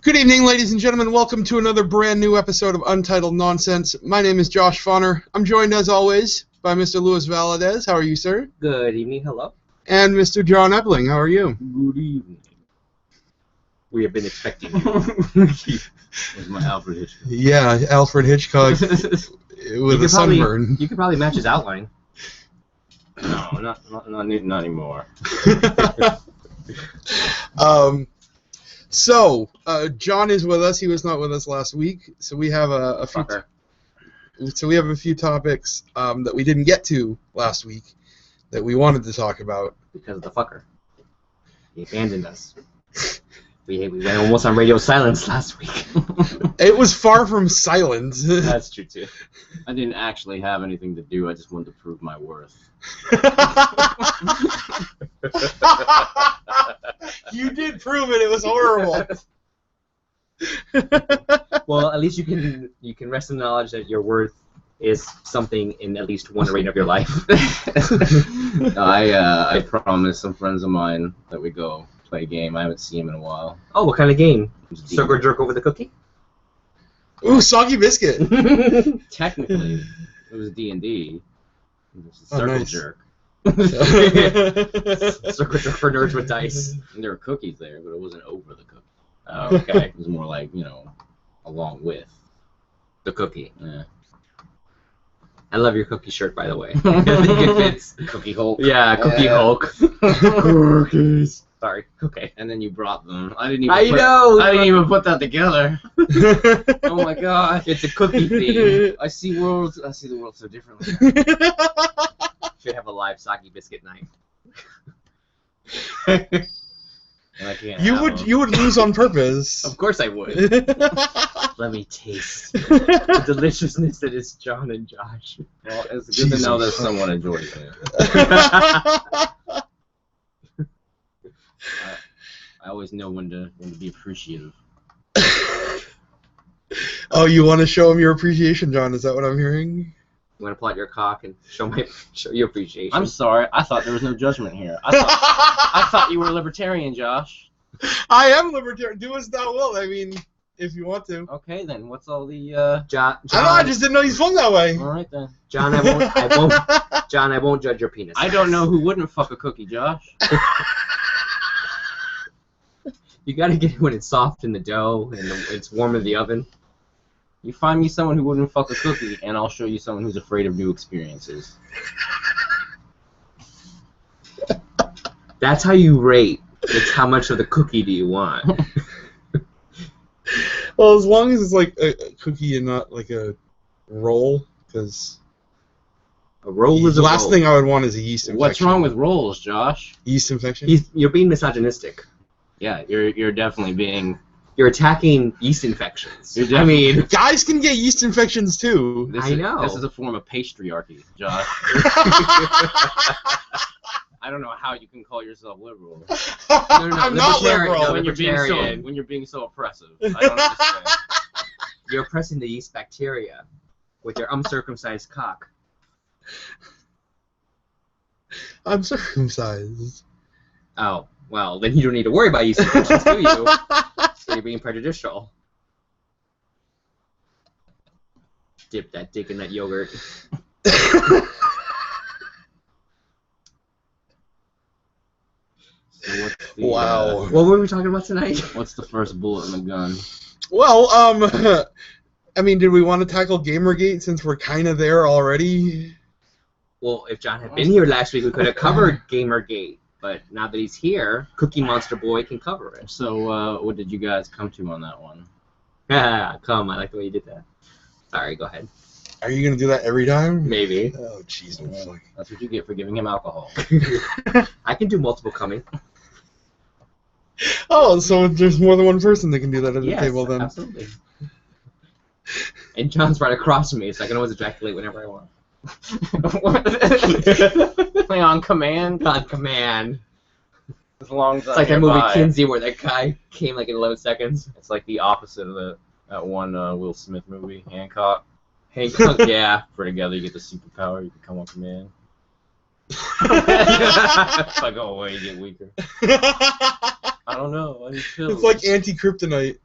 Good evening, ladies and gentlemen. Welcome to another brand new episode of Untitled Nonsense. My name is Josh Fauner. I'm joined, as always, by Mr. Louis Valadez. How are you, sir? Good evening. Hello. And Mr. John Epling. How are you? Good evening. We have been expecting you. That's my Alfred Hitchcock. Yeah, Alfred Hitchcock with a sunburn. You could probably match his outline. No, not anymore. So, John is with us. He was not with us last week, so we have a few topics that we didn't get to last week that we wanted to talk about. Because of the fucker. He abandoned us. We went almost on radio silence last week. It was far from silent. That's true, too. I didn't actually have anything to do. I just wanted to prove my worth. You did prove it. It was horrible. Well, at least you can rest in the knowledge that your worth is something in at least one arena of your life. I promised some friends of mine that we go play a game. I haven't seen him in a while. Oh, what kind of game? Circle jerk over the cookie? Ooh, soggy biscuit. Technically, it was D&D. It was a circle jerk. Circle jerk for nerds with dice. And there were cookies there, but it wasn't over the cookie. Oh, okay. It was more like, along with The cookie. Yeah. I love your cookie shirt, by the way. I think it fits. Cookie Hulk. Yeah, Cookie Yeah. Hulk. Cookies. Sorry. Okay. And then you brought them. I didn't I even even put that together. Oh my god. It's a cookie theme. I see the world so differently. Should have a live soggy biscuit night. And I can't You have would lose on purpose. Of course I would. Let me taste the deliciousness that is John and Josh. Well, it's good to know that someone enjoys it. I always know when to be appreciative. Oh, you want to show him your appreciation, John? Is that what I'm hearing? You want to pull out your cock and show your appreciation? I'm sorry. I thought there was no judgment here. I thought you were a libertarian, Josh. I am libertarian. Do as thou wilt. I mean, if you want to. Okay, then. What's all the John. I know. I just didn't know you swung that way. All right then. John, I won't. John, I won't judge your penis. I don't know who wouldn't fuck a cookie, Josh. You gotta get it when it's soft in the dough and it's warm in the oven. You find me someone who wouldn't fuck a cookie, and I'll show you someone who's afraid of new experiences. That's how you rate. It's how much of the cookie do you want. Well, as long as it's like a cookie and not like a roll, because A roll is the a last roll. thing I would want is a yeast infection. What's wrong with rolls, Josh? Yeast infection? You're being misogynistic. Yeah, you're definitely being. You're attacking yeast infections. You're I mean, Guys can get yeast infections too. This I know. This is a form of patriarchy, Josh. I don't know how you can call yourself liberal no, I'm not libertarian. liberal. No, when libertarian. you're being so oppressive. I don't understand. You're oppressing the yeast bacteria with your uncircumcised cock. I'm circumcised. Oh, well, then you don't need to worry about yeast infections, do you? So you're being prejudicial. Dip that dick in that yogurt. So what's the, Wow. What were we talking about tonight? What's the first bullet in the gun? Well, I mean, did we want to tackle Gamergate since we're kind of there already? Well, if John had been here last week, we could have covered Gamergate. But now that he's here, Cookie Monster Boy can cover it. So what did you guys come to on that one? Come, I like the way you did that. Sorry, go ahead. Are you gonna do that every time? Maybe. Oh, jeez. Well, that's what you get for giving him alcohol. I can do multiple coming. Oh, so there's more than one person that can do that at the Yes, table then. absolutely. And John's right across from me, so I can always ejaculate whenever I want. Play on command. On command. As long as It's like that movie Kinsey where that guy came like in 11 seconds. It's like the opposite of that one Will Smith movie, Hancock. Hancock, yeah. For together, you get the superpower. You can come on command. If I go away, you get weaker. I don't know. I need pills. It's like anti-kryptonite.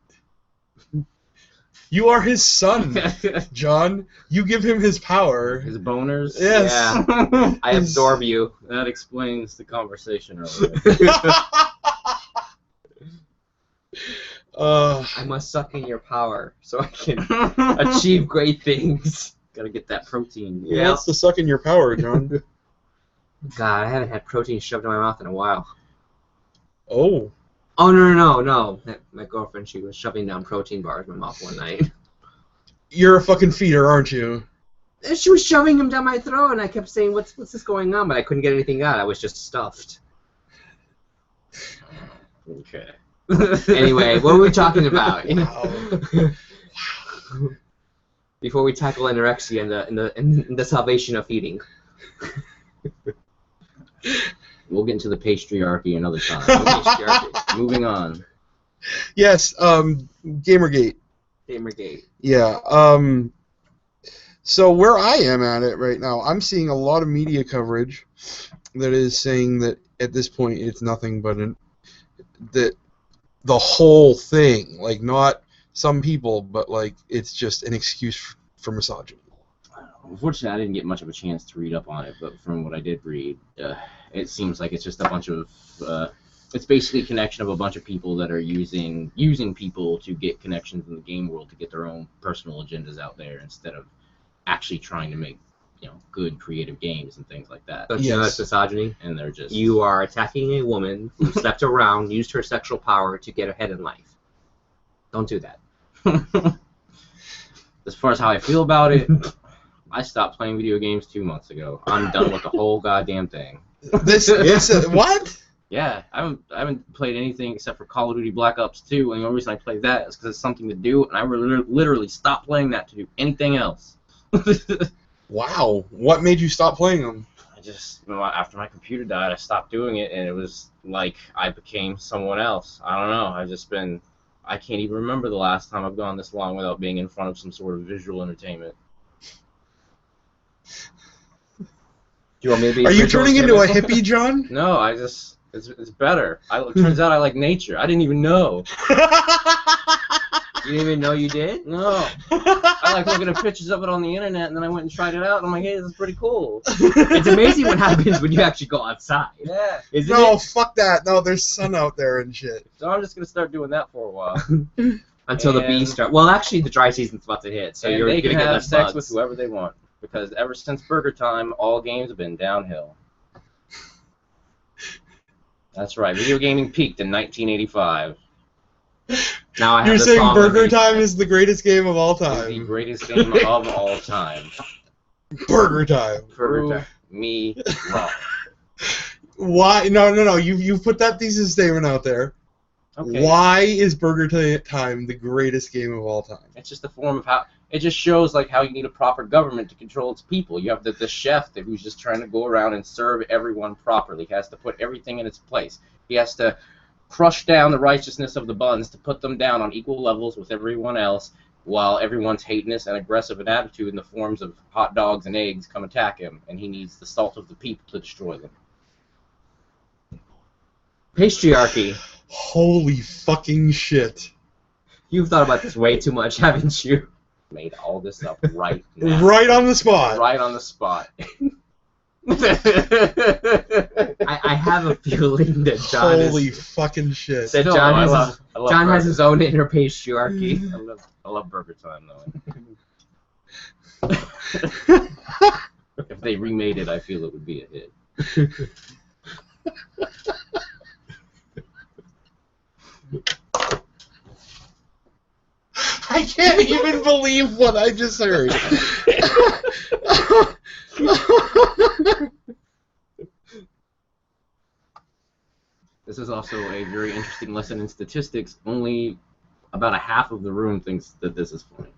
You are his son, John. You give him his power. His boners. Yes. Yeah. I absorb you. That explains the conversation earlier. I must suck in your power so I can achieve great things. Gotta get that protein. He wants to suck in your power, John. God, I haven't had protein shoved in my mouth in a while. Oh. Oh, no. My girlfriend, she was shoving down protein bars in my mouth one night. You're a fucking feeder, aren't you? She was shoving them down my throat, and I kept saying, what's this going on? But I couldn't get anything out. I was just stuffed. Okay. Anyway, what were we talking about? Wow. Before we tackle anorexia and the salvation of eating. We'll get into the patriarchy another time. Patriarchy. Moving on. Yes, Gamergate. Gamergate. Yeah. So where I am at it right now, I'm seeing a lot of media coverage that is saying that at this point it's nothing but that the whole thing, like not some people, but like it's just an excuse for misogyny. Unfortunately, I didn't get much of a chance to read up on it, but from what I did read, it seems like it's just a bunch of it's basically a connection of a bunch of people that are using people to get connections in the game world to get their own personal agendas out there instead of actually trying to make good creative games and things like that. So you know that's misogyny? And they're just You are attacking a woman who slept around, used her sexual power to get ahead in life. Don't do that. As far as how I feel about it, I stopped playing video games 2 months ago. I'm done with the whole goddamn thing. What? Yeah, I haven't played anything except for Call of Duty Black Ops 2, and the only reason I played that is because it's something to do, and I literally stopped playing that to do anything else. Wow. What made you stop playing them? After my computer died, I stopped doing it, and it was like I became someone else. I don't know. I can't even remember the last time I've gone this long without being in front of some sort of visual entertainment. Do you want me to be Are you turning into a hippie, John? No, it's better. It turns out I like nature. I didn't even know. You didn't even know you did? No. I like looking at pictures of it on the internet, and then I went and tried it out, and I'm like, hey, this is pretty cool. It's amazing what happens when you actually go outside. Yeah. Isn't No, it? fuck that. No, there's sun out there and shit. So I'm just going to start doing that for a while. Until the bees start. Well, actually, the dry season's about to hit, so you're they going can to get have less sex bugs. with whoever they want. Because ever since Burger Time, all games have been downhill. That's right. Video gaming peaked in 1985. Now I have You're the saying song Burger underneath Time it. is the greatest game of all It's the time. greatest game of all time. Burger Time. Burger Time. Me wrong. Why? No. You put that thesis statement out there. Okay. Why is Burger Time the greatest game of all time? It's just a form of how it just shows like how you need a proper government to control its people. You have the chef who's just trying to go around and serve everyone properly. He has to put everything in its place. He has to crush down the righteousness of the buns to put them down on equal levels with everyone else, while everyone's hatiness and aggressive and attitude in the forms of hot dogs and eggs come attack him, and he needs the salt of the people to destroy them. Patriarchy. Holy fucking shit. You've thought about this way too much, haven't you? Made all this up right now. Right on the spot. Right on the spot. I have a feeling that John Holy fucking shit. That No, John I has love John has Burger. his own inner patriarchy. I love Burger Time though. If they remade it, I feel it would be a hit. I can't even believe what I just heard. This is also a very interesting lesson in statistics. Only about a half of the room thinks that this is funny.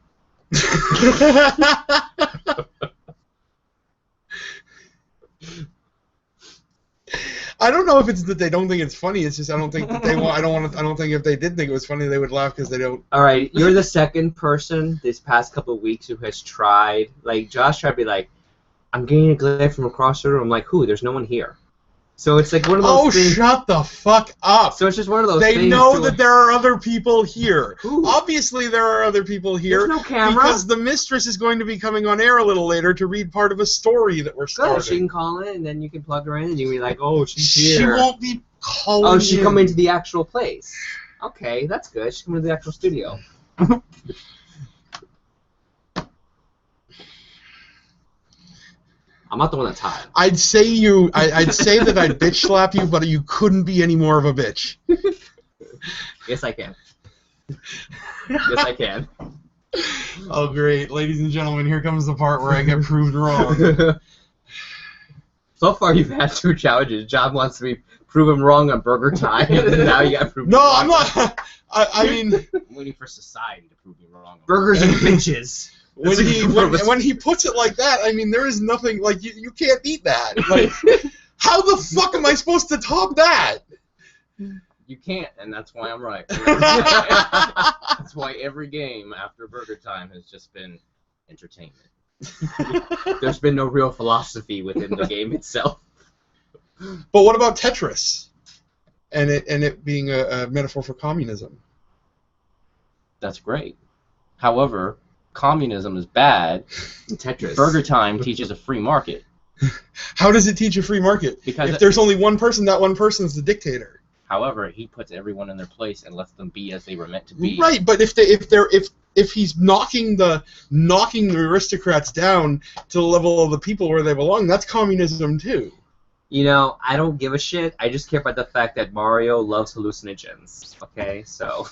I don't know if it's that they don't think it's funny. It's just I don't think that they want. I don't think if they did think it was funny, they would laugh because they don't. All right, you're the second person this past couple of weeks who has tried. Like Josh tried to be like, I'm getting a glare from across the room. I'm like, who? There's no one here. So it's like one of those Oh, things. shut the fuck up! So it's just one of those They things. know that there are other people here. Who? Obviously, there are other people here. There's no camera. Because the mistress is going to be coming on air a little later to read part of a story that we're starting. Good. She can call in, and then you can plug her in, and you can be like, "Oh, she's She here." won't be calling. Oh, she in. come into the actual place. Okay, that's good. She come into the actual studio. I'm not the one that's hot. I'd say that I'd bitch slap you, but you couldn't be any more of a bitch. Yes, I can. Yes, I can. Oh, great. Ladies and gentlemen, here comes the part where I get proved wrong. So far, you've had 2 challenges. John wants to be proven wrong on Burger Time, and now you got proven No, wrong. I'm not. I mean, I'm waiting for society to prove me wrong. Burgers and bitches. when he puts it like that, I mean, there is nothing, like, you can't eat that. Like, how the fuck am I supposed to top that? You can't, and that's why I'm right. That's why every game after Burger Time has just been entertainment. There's been no real philosophy within the game itself. But what about Tetris? And it being a metaphor for communism. That's great. However, communism is bad. Tetris. Burger Time teaches a free market. How does it teach a free market? Because if there's only one person, that one person's the dictator. However, he puts everyone in their place and lets them be as they were meant to be. Right, but if he's knocking the aristocrats down to the level of the people where they belong, that's communism too. You know, I don't give a shit. I just care about the fact that Mario loves hallucinogens. Okay, so.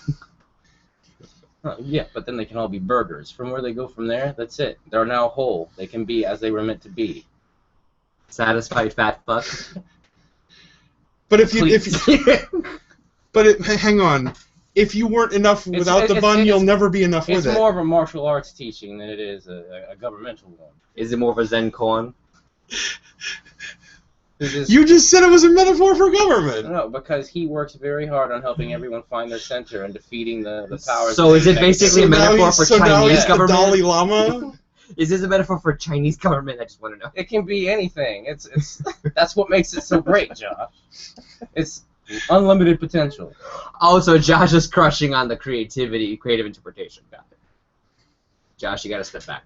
Yeah, but then they can all be burgers. From where they go from there, that's it. They're now whole. They can be as they were meant to be. Satisfied fat fuck. But hang on. If you weren't enough without the bun, you'll never be enough with it. It's more of a martial arts teaching than it is a governmental one. Is it more of a Zen koan? You just said it was a metaphor for government. No, because he works very hard on helping everyone find their center and defeating the powers. So is it basically a metaphor for Chinese government? The Dalai Lama? Is this a metaphor for Chinese government? I just want to know. It can be anything. It's that's what makes it so great, Josh. It's unlimited potential. Oh, so Josh is crushing on the creative interpretation. Got it. Josh, you got to step back.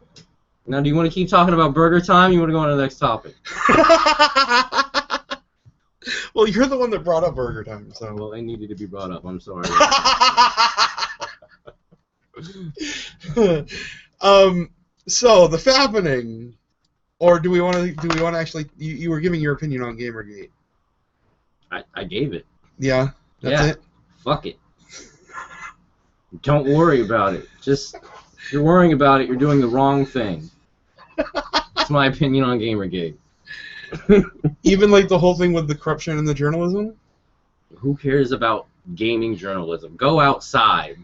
Now, do you want to keep talking about Burger Time? Or you want to go on to the next topic? Well, you're the one that brought up Burger Time, so. Well, they needed to be brought up. I'm sorry. So the fappening, or do we want to actually? You were giving your opinion on Gamergate. I gave it. Yeah, that's it. Fuck it. Don't worry about it. Just if you're worrying about it, you're doing the wrong thing. That's my opinion on Gamergate. Even like the whole thing with the corruption in the journalism. Who cares about gaming journalism? Go outside.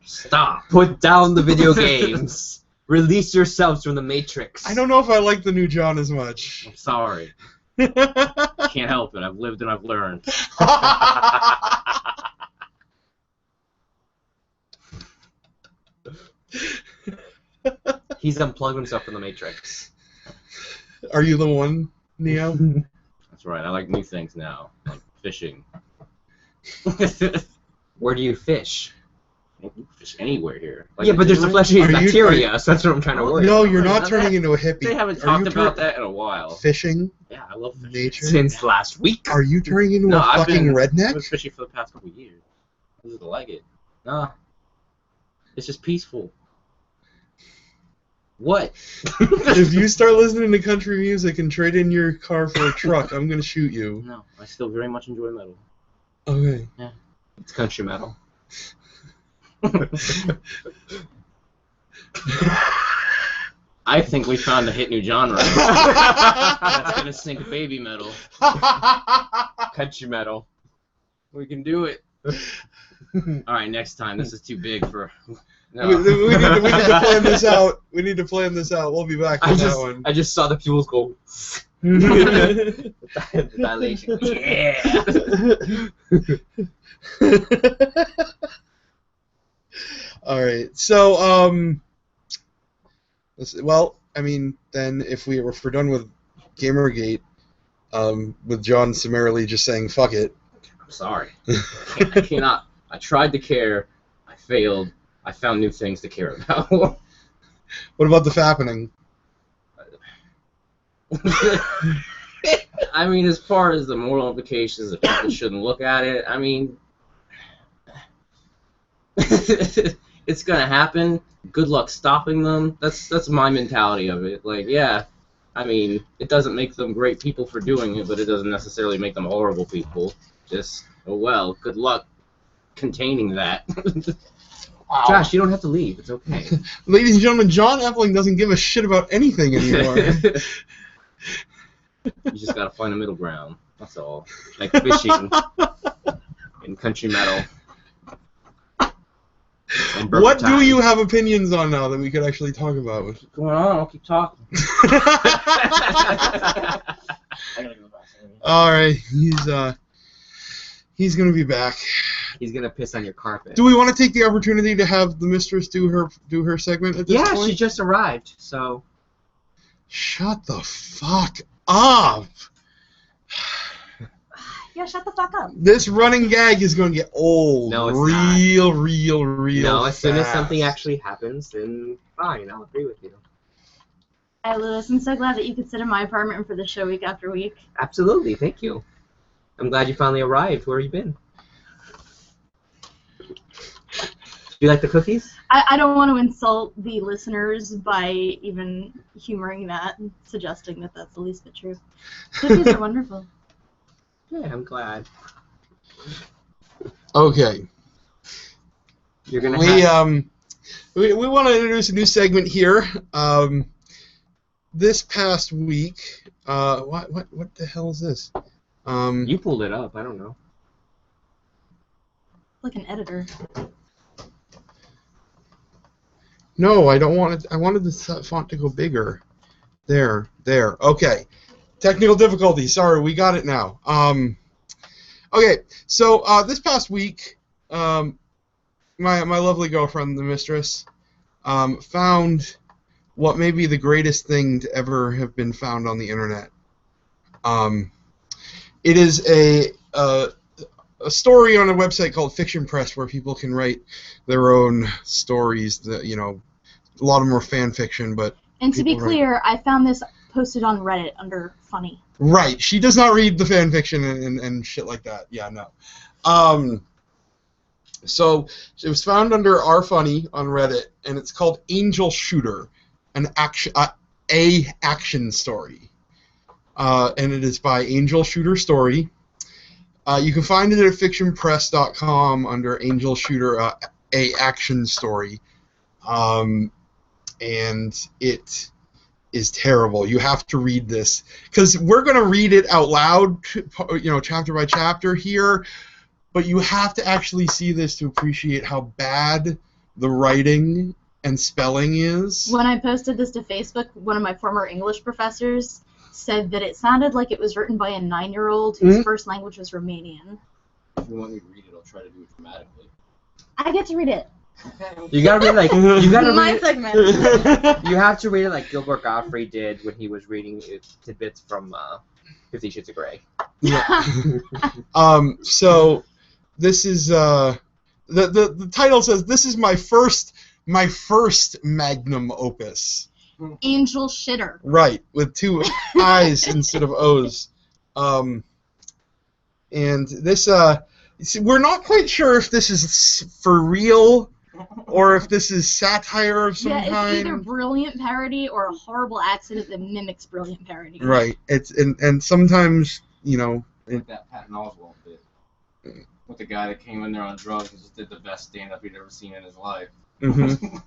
Stop. Put down the video games. Release yourselves from the Matrix. I don't know if I like the new John as much. I'm sorry. Can't help it. I've lived and I've learned. He's unplugged himself from the Matrix. Are you the one, Neo? That's right. I like new things now, like fishing. Where do you fish? You can fish anywhere here. Like yeah, but there's the fleshy Are you- bacteria, so that's what I'm trying to worry No, about. you're not turning into a hippie. They haven't Are talked you about that in a while. Fishing? Yeah, I love fishing. Nature? Since last week. Are you turning into No, a I've fucking been redneck? fishing for the past couple of years. I just like it. Nah. It's just peaceful. What? If you start listening to country music and trade in your car for a truck, I'm gonna shoot you. No, I still very much enjoy metal. Okay. It's country metal. I think we found a hit new genre. That's gonna sink baby metal. Country metal. We can do it. Alright, next time. This is too big for... No. We need to plan this out. We need to plan this out. We'll be back on that one. I just saw the fuels go. The dilation. Yeah. All right. So, well, I mean, then if we're done with Gamergate, with John summarily just saying "fuck it." I'm sorry. I cannot. I tried to care. I failed. I found new things to care about. What about the fappening? I mean, as far as the moral implications that people shouldn't look at it, I mean, it's gonna happen. Good luck stopping them. That's my mentality of it. Like, yeah, I mean, it doesn't make them great people for doing it, but it doesn't necessarily make them horrible people. Just, oh well, good luck containing that. Wow. Josh, you don't have to leave. It's okay. Ladies and gentlemen, John Epling doesn't give a shit about anything anymore. You just gotta find a middle ground. That's all. Like fishing and country metal. And What do time. you have opinions on now that we could actually talk about? What's going on? I'll keep talking. I gotta go back. All right, he's gonna be back. He's gonna piss on your carpet. Do we want to take the opportunity to have the mistress do her segment at this Yeah, point? she just arrived, so. Shut the fuck up! Yeah, shut the fuck up. This running gag is going to get old. No, it's real No, as soon as fast. something actually happens, then fine, I'll agree with you. Hi, Lewis. I'm so glad that you could sit in my apartment for the show week after week. Absolutely, thank you. I'm glad you finally arrived. Where have you been? Do you like the cookies? I don't want to insult the listeners by even humoring that and suggesting that that's the least bit true. Cookies are wonderful. Yeah, I'm glad. Okay. You're gonna We have... we want to introduce a new segment here. This past week, what the hell is this? You pulled it up. I don't know. Like an editor. No, I don't want it. I wanted the font to go bigger. There. Okay. Technical difficulty. Sorry, we got it now. Okay, so this past week, my lovely girlfriend, the mistress, found what may be the greatest thing to ever have been found on the internet. It is a story on a website called Fiction Press where people can write their own stories. That, you know, a lot of them are fan fiction, but. And to be people write- clear, I found this posted on Reddit under funny. Right. She does not read the fan fiction and shit like that. Yeah, no. So it was found under R Funny on Reddit, and it's called Angel Shooter, an action story. And it is by Angel Shooter Story. You can find it at fictionpress.com under Angel Shooter a action story. And it is terrible. You have to read this because we're going to read it out loud, you know, chapter by chapter here, but you have to actually see this to appreciate how bad the writing and spelling is. When I posted this to Facebook, one of my former English professors said that it sounded like it was written by a 9-year-old whose first language was Romanian. If you want me to read it, I'll try to do it dramatically. I get to read it. You gotta read like you gotta My read. segment. You have to read it like Gilbert Gottfried did when he was reading tidbits from 50 Shades of Grey. Yeah. So this is the title says this is my first magnum opus. Angel Shitter. Right, with 2 I's instead of O's. And this we're not quite sure if this is for real or if this is satire of some Yeah, it's kind. either brilliant parody or a horrible accident that mimics brilliant parody. Right. It's and sometimes, you know, Like that Patton Oswalt bit. With the guy that came in there on drugs and just did the best stand-up he'd ever seen in his life. mhm.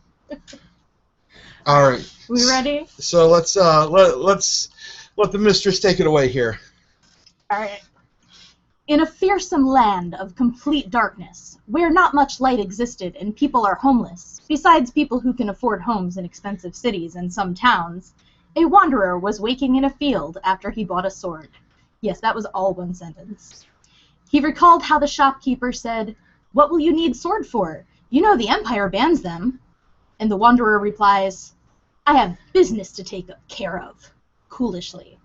All right. We ready? So let's let the mistress take it away here. Alright. In a fearsome land of complete darkness, where not much light existed and people are homeless, besides people who can afford homes in expensive cities and some towns, a wanderer was waking in a field after he bought a sword. Yes, that was all one sentence. He recalled how the shopkeeper said, "What will you need sword for? You know the Empire bans them." And the wanderer replies, "I have business to take care of," coolishly.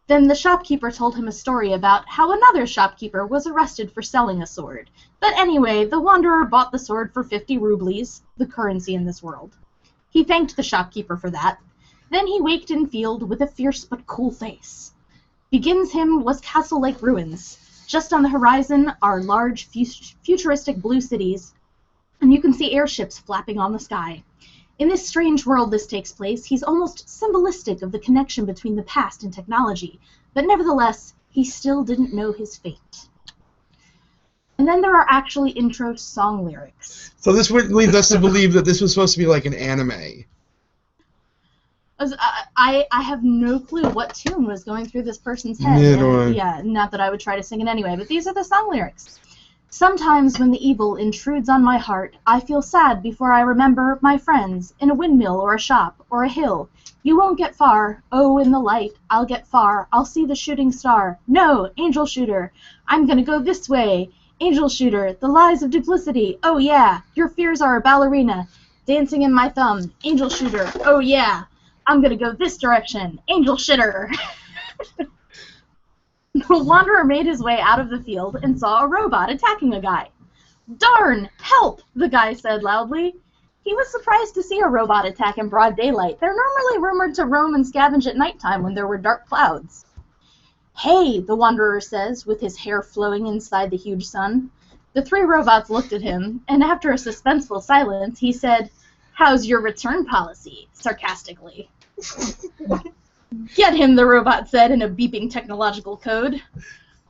Then the shopkeeper told him a story about how another shopkeeper was arrested for selling a sword. But anyway, the wanderer bought the sword for 50 rublies, the currency in this world. He thanked the shopkeeper for that. Then he waked in field with a fierce but cool face. Begins him was castle-like ruins. Just on the horizon are large, futuristic blue cities, and you can see airships flapping on the sky. In this strange world this takes place, he's almost symbolistic of the connection between the past and technology, but nevertheless, he still didn't know his fate. And then there are actually intro song lyrics. So this would lead us to believe that this was supposed to be like an anime. I have no clue what tune was going through this person's head. Yeah, not that I would try to sing it anyway, but these are the song lyrics. Sometimes when the evil intrudes on my heart, I feel sad before I remember my friends in a windmill or a shop or a hill. You won't get far. Oh, in the light, I'll get far. I'll see the shooting star. No, angel shooter, I'm gonna go this way. Angel shooter, the lies of duplicity. Oh yeah, your fears are a ballerina. Dancing in my thumb. Angel shooter, oh yeah. I'm gonna go this direction. Angel shitter. The wanderer made his way out of the field and saw a robot attacking a guy. Darn! Help! The guy said loudly. He was surprised to see a robot attack in broad daylight. They're normally rumored to roam and scavenge at nighttime when there were dark clouds. Hey, the wanderer says, with his hair flowing inside the huge sun. The three robots looked at him, and after a suspenseful silence, he said, "How's your return policy?" sarcastically. Get him, the robot said in a beeping technological code.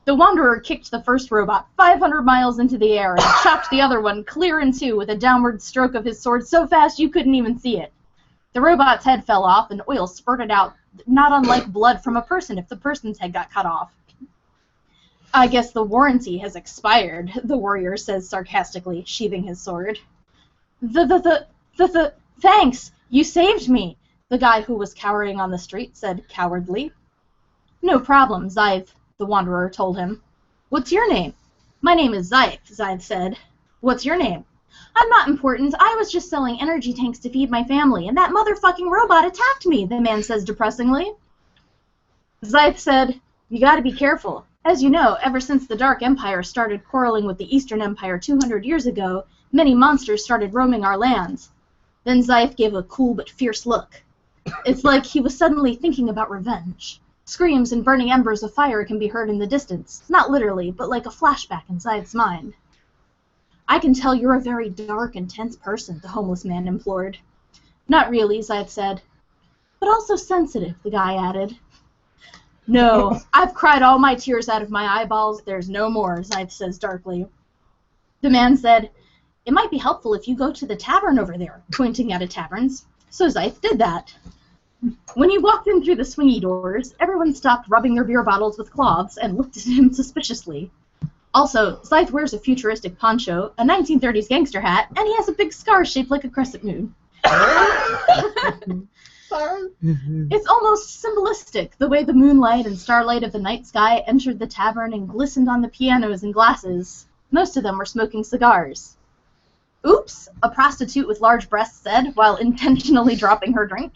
The wanderer kicked the first robot 500 miles into the air and chopped the other one clear in two with a downward stroke of his sword so fast you couldn't even see it. The robot's head fell off and oil spurted out, not unlike blood from a person if the person's head got cut off. I guess the warranty has expired, the warrior says sarcastically, sheathing his sword. Thanks! You saved me! The guy who was cowering on the street said cowardly. No problem, Zythe, the wanderer told him. What's your name? My name is Zythe, Zythe said. What's your name? I'm not important. I was just selling energy tanks to feed my family, and that motherfucking robot attacked me, the man says depressingly. Zythe said, You gotta be careful. As you know, ever since the Dark Empire started quarreling with the Eastern Empire 200 years ago, many monsters started roaming our lands. Then Zythe gave a cool but fierce look. It's like he was suddenly thinking about revenge. Screams and burning embers of fire can be heard in the distance, not literally, but like a flashback in Zythe's mind. I can tell you're a very dark and tense person, the homeless man implored. Not really, Zythe said. But also sensitive, the guy added. No, I've cried all my tears out of my eyeballs. There's no more, Zythe says darkly. The man said, It might be helpful if you go to the tavern over there, pointing at a tavern's. So Zythe did that. When he walked in through the swingy doors, everyone stopped rubbing their beer bottles with cloths and looked at him suspiciously. Also, Zythe wears a futuristic poncho, a 1930s gangster hat, and he has a big scar shaped like a crescent moon. It's almost symbolistic, the way the moonlight and starlight of the night sky entered the tavern and glistened on the pianos and glasses. Most of them were smoking cigars. Oops, a prostitute with large breasts said, while intentionally dropping her drink.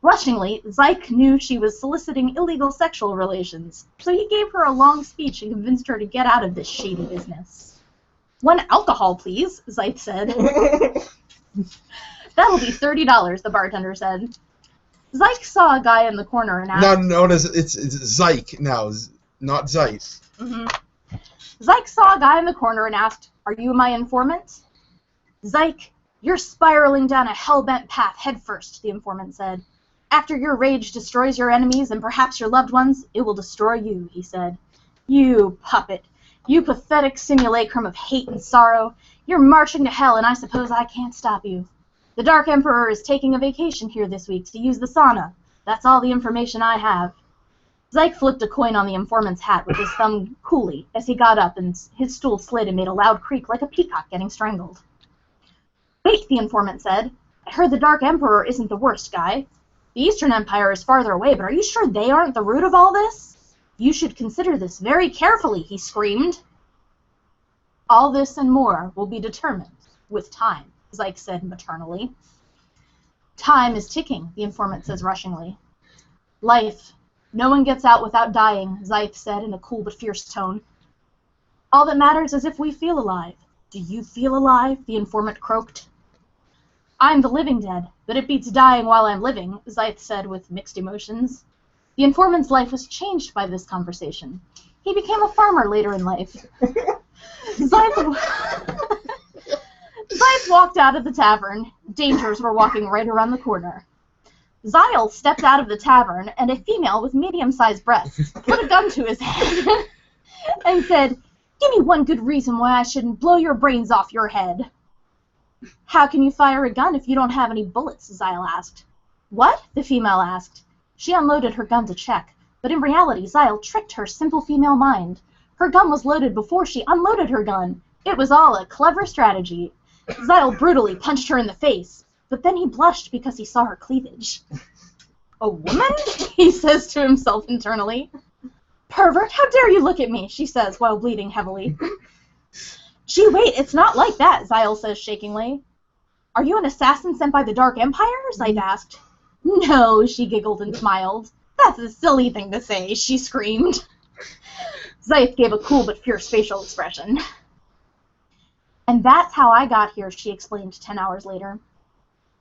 Blushingly, Zythe knew she was soliciting illegal sexual relations, so he gave her a long speech and convinced her to get out of this shady business. 1 alcohol, please, Zythe said. That'll be $30, the bartender said. Zythe saw a guy in the corner and asked... No, it's Zyke now, not Zythe. Mm-hmm. Zyke saw a guy in the corner and asked, Are you my informant? Zyke, you're spiraling down a hell-bent path headfirst, the informant said. After your rage destroys your enemies and perhaps your loved ones, it will destroy you, he said. You puppet. You pathetic simulacrum of hate and sorrow. You're marching to hell, and I suppose I can't stop you. The Dark Emperor is taking a vacation here this week to use the sauna. That's all the information I have. Zyke flipped a coin on the informant's hat with his thumb coolly as he got up, and his stool slid and made a loud creak like a peacock getting strangled. Wait, the informant said. I heard the Dark Emperor isn't the worst guy. The Eastern Empire is farther away, but are you sure they aren't the root of all this? You should consider this very carefully, he screamed. All this and more will be determined with time, Zyke said maternally. Time is ticking, the informant says rushingly. Life No one gets out without dying, Zyth said in a cool but fierce tone. All that matters is if we feel alive. Do you feel alive? The informant croaked. I'm the living dead, but it beats dying while I'm living, Zyth said with mixed emotions. The informant's life was changed by this conversation. He became a farmer later in life. Zyth walked out of the tavern. Dangers were walking right around the corner. Zyle stepped out of the tavern, and a female with medium-sized breasts put a gun to his head and said, "Give me one good reason why I shouldn't blow your brains off your head." "How can you fire a gun if you don't have any bullets?" Zyle asked. "What?" the female asked. She unloaded her gun to check, but in reality Zyle tricked her simple female mind. Her gun was loaded before she unloaded her gun. It was all a clever strategy. Zyle brutally punched her in the face, but then he blushed because he saw her cleavage. "A woman?" he says to himself internally. "Pervert, how dare you look at me?" she says while bleeding heavily. "Gee, wait, it's not like that," Zyle says shakingly. "Are you an assassin sent by the Dark Empire?" Zyth asked. "No," she giggled and smiled. "That's a silly thing to say," she screamed. Zyth gave a cool but fierce facial expression. "And that's how I got here," she explained 10 hours later.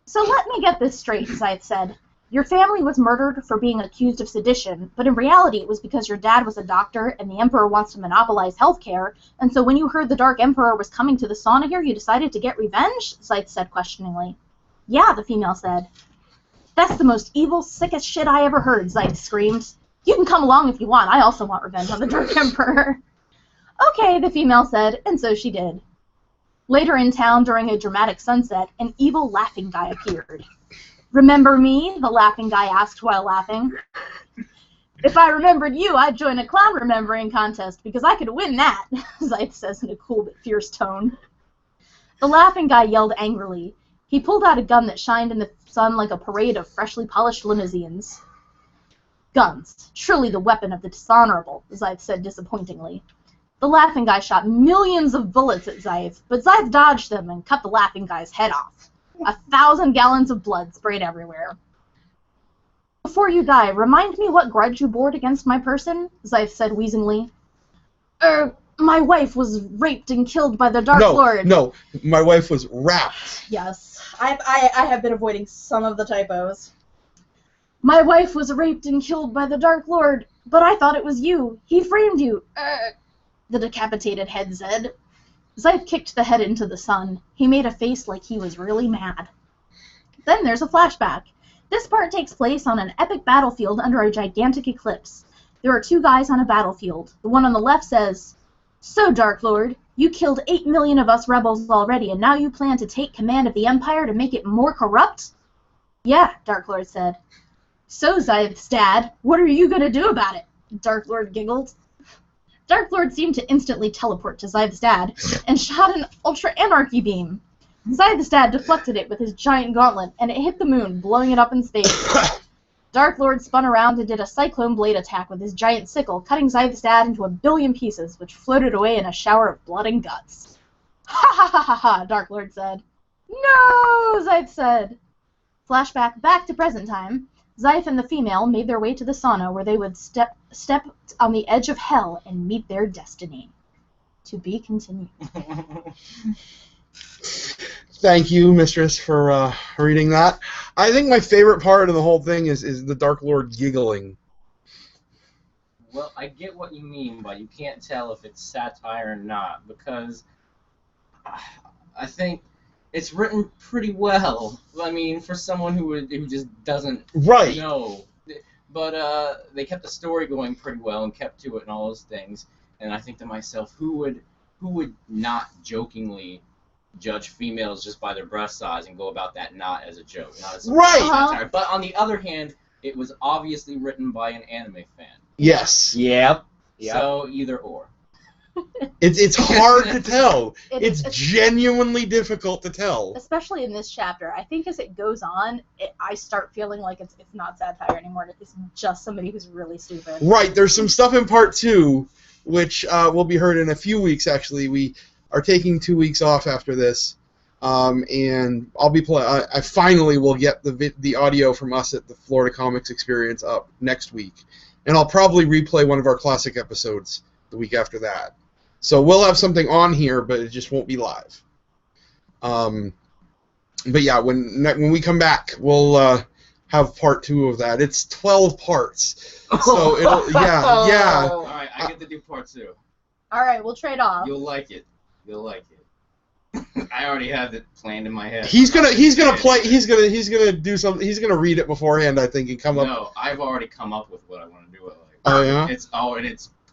"So let me get this straight," Zyth said. "Your family was murdered for being accused of sedition, but in reality it was because your dad was a doctor and the Emperor wants to monopolize healthcare, and so when you heard the Dark Emperor was coming to the sauna here, you decided to get revenge?" Zyth said questioningly. "Yeah," the female said. "That's the most evil, sickest shit I ever heard," Zyth screamed. "You can come along if you want. I also want revenge on the Dark Emperor." "Okay," the female said, and so she did. Later in town, during a dramatic sunset, an evil laughing guy appeared. "Remember me?" the laughing guy asked while laughing. "If I remembered you, I'd join a clown remembering contest, because I could win that," Zyth says in a cool but fierce tone. The laughing guy yelled angrily. He pulled out a gun that shined in the sun like a parade of freshly polished limousines. "Guns, truly the weapon of the dishonorable," Zyth said disappointingly. The laughing guy shot millions of bullets at Zyth, but Zyth dodged them and cut the laughing guy's head off. 1,000 gallons of blood sprayed everywhere. "Before you die, remind me what grudge you bore against my person," Zyth said wheezingly. My wife was raped and killed by the Dark Lord." No, my wife was wrapped. Yes, I have been avoiding some of the typos. "My wife was raped and killed by the Dark Lord, but I thought it was you. He framed you," the decapitated head said. Zyth kicked the head into the sun. He made a face like he was really mad. Then there's a flashback. This part takes place on an epic battlefield under a gigantic eclipse. There are 2 guys on a battlefield. The one on the left says, "So, Dark Lord, you killed 8 million of us rebels already, and now you plan to take command of the Empire to make it more corrupt?" "Yeah," Dark Lord said. "So, Zyth's dad, what are you going to do about it?" Dark Lord giggled. Dark Lord seemed to instantly teleport to Zyth's dad and shot an ultra-anarchy beam. Zyth's dad deflected it with his giant gauntlet, and it hit the moon, blowing it up in space. Dark Lord spun around and did a cyclone blade attack with his giant sickle, cutting Zyth's dad into 1 billion pieces, which floated away in a shower of blood and guts. "Ha ha ha ha ha," Dark Lord said. "No," Zyth said. Flashback back to present time. Zyth and the female made their way to the sauna where they would step on the edge of hell and meet their destiny. To be continued. Thank you, Mistress, for reading that. I think my favorite part of the whole thing is the Dark Lord giggling. Well, I get what you mean, but you can't tell if it's satire or not, because I think it's written pretty well. I mean, for someone who just doesn't know. But they kept the story going pretty well and kept to it and all those things. And I think to myself, who would not jokingly judge females just by their breast size and go about that not as a joke, not as satire. But on the other hand, it was obviously written by an anime fan. Yes. Yep. So either or. It's hard to tell. It's genuinely difficult to tell. Especially in this chapter. I think as it goes on, I start feeling like it's not satire anymore. It's just somebody who's really stupid. Right. There's some stuff in part 2, which will be heard in a few weeks, actually. We are taking 2 weeks off after this. And I'll be I finally will get the audio from us at the Florida Comics Experience up next week. and I'll probably replay one of our classic episodes the week after that. So we'll have something on here, but it just won't be live. But yeah, when we come back, we'll have part 2 of that. It's 12 parts, so it'll yeah. All right, I get to do part 2. All right, we'll trade off. You'll like it. You'll like it. I already have it planned in my head. He's gonna play. He's gonna do something. He's gonna read it beforehand, I think, and come up. No, I've already come up with what I want to do. Oh yeah. It's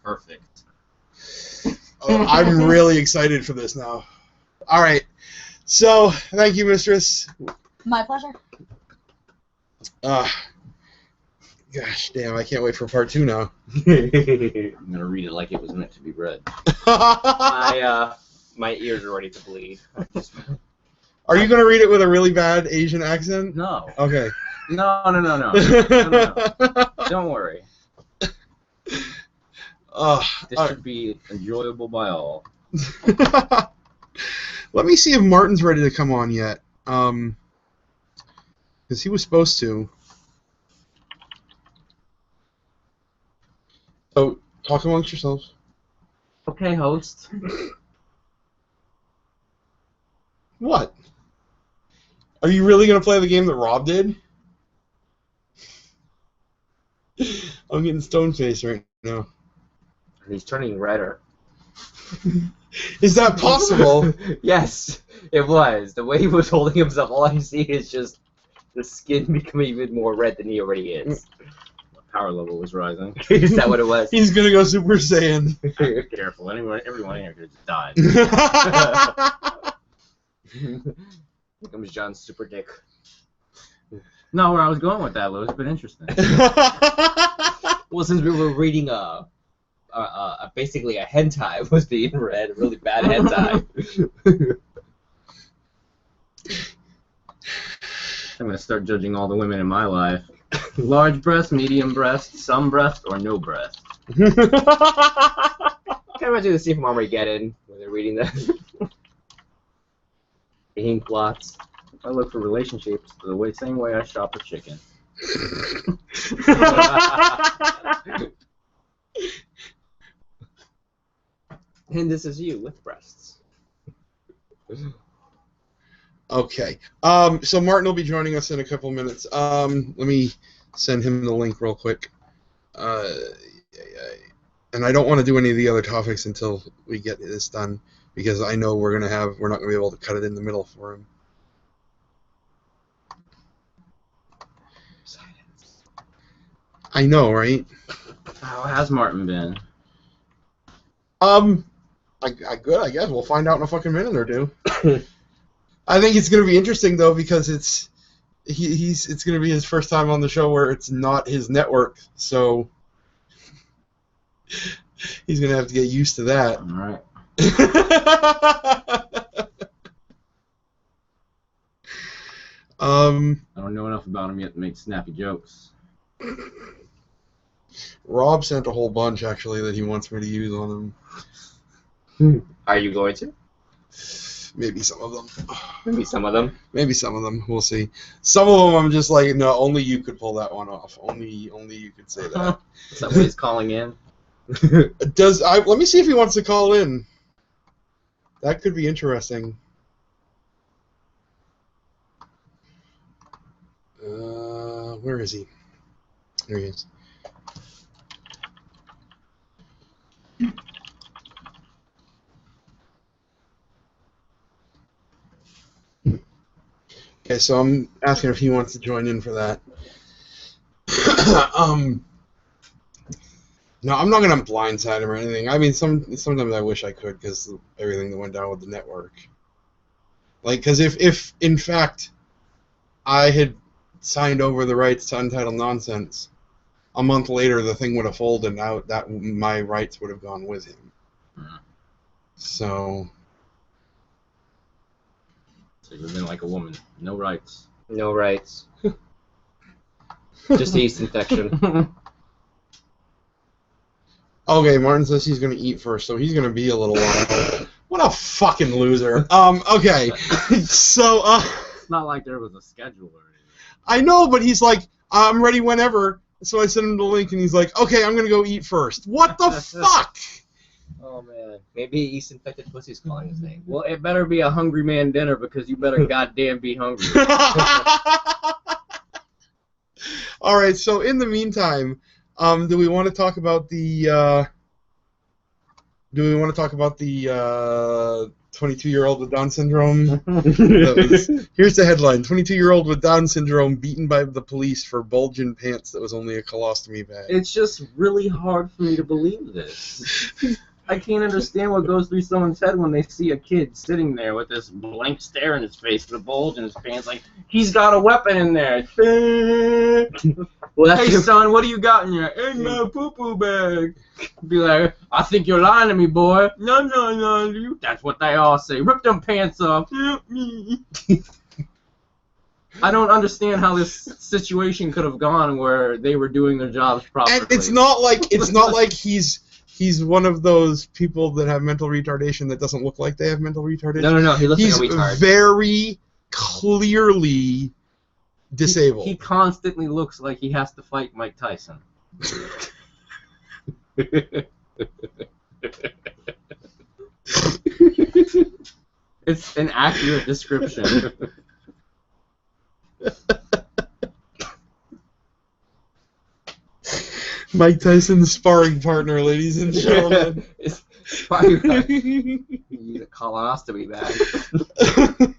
perfect. I'm really excited for this now. All right. So thank you, Mistress. My pleasure. Gosh damn! I can't wait for part 2 now. I'm gonna read it like it was meant to be read. My ears are ready to bleed. Are you gonna read it with a really bad Asian accent? No. Okay. No. Don't worry. This should be enjoyable by all. Let me see if Martin's ready to come on yet. Because he was supposed to. So, talk amongst yourselves. Okay, host. What? Are you really going to play the game that Rob did? I'm getting stone-faced right now. He's turning redder. Is that possible? Yes, it was. The way he was holding himself, all I see is just the skin becoming even more red than he already is. Power level was rising. Is that what it was? He's going to go Super Saiyan. Careful, everyone in here could just die. Here comes John's super dick. No, where I was going with that, Lou, it's been interesting. Well, since we were reading basically a hentai was being read, a really bad hentai. I'm gonna start judging all the women in my life. Large breast, medium breast, some breast, or no breast. Kind of do the scene from Armageddon when they're reading the ink blots. I look for relationships the same way I shop for chicken. And this is you with breasts. Okay. So Martin will be joining us in a couple minutes. Let me send him the link real quick. And I don't want to do any of the other topics until we get this done, because I know we're not going to be able to cut it in the middle for him. I know, right? How has Martin been? Good, I guess. We'll find out in a fucking minute or two. I think it's going to be interesting, though, because it's going to be his first time on the show where it's not his network, so he's going to have to get used to that. All right. I don't know enough about him yet to make snappy jokes. Rob sent a whole bunch, actually, that he wants me to use on him. Are you going to? Maybe some of them. Maybe some of them. Maybe some of them. We'll see. Some of them I'm just like, no, only you could pull that one off. Only you could say that. Somebody's calling in. Let me see if he wants to call in. That could be interesting. Where is he? There he is. Okay, so I'm asking if he wants to join in for that. No, I'm not going to blindside him or anything. I mean, sometimes I wish I could, because everything that went down with the network. Like, because if in fact I had signed over the rights to Untitled Nonsense, a month later the thing would have folded, and now that my rights would have gone with him. So you've been like a woman. No rights. No rights. Just yeast infection. Okay, Martin says he's going to eat first, so he's going to be a little while. What a fucking loser. Okay. So, It's not like there was a schedule or anything. I know, but he's like, I'm ready whenever. So I sent him the link, and he's like, okay, I'm going to go eat first. What the fuck? Oh, man. Maybe yeast infected pussy's calling his name. Well, it better be a hungry man dinner because you better goddamn be hungry. All right, so in the meantime, do we want to talk about the 22-year-old with Down syndrome? Here's the headline: 22-year-old with Down syndrome beaten by the police for bulging pants that was only a colostomy bag. It's just really hard for me to believe this. I can't understand what goes through someone's head when they see a kid sitting there with this blank stare in his face with a bulge in his pants, like, he's got a weapon in there. Well, Hey, son, what do you got in your my poo-poo bag? Be like, I think you're lying to me, boy. No. That's what they all say. Rip them pants off. Help me. I don't understand how this situation could have gone where they were doing their jobs properly. And it's not like he's one of those people that have mental retardation that doesn't look like they have mental retardation. No. He looks He's like a retard. very clearly disabled. He constantly looks like he has to fight Mike Tyson. It's an accurate description. Mike Tyson's sparring partner, ladies and gentlemen. It's probably right. You need a colostomy bag.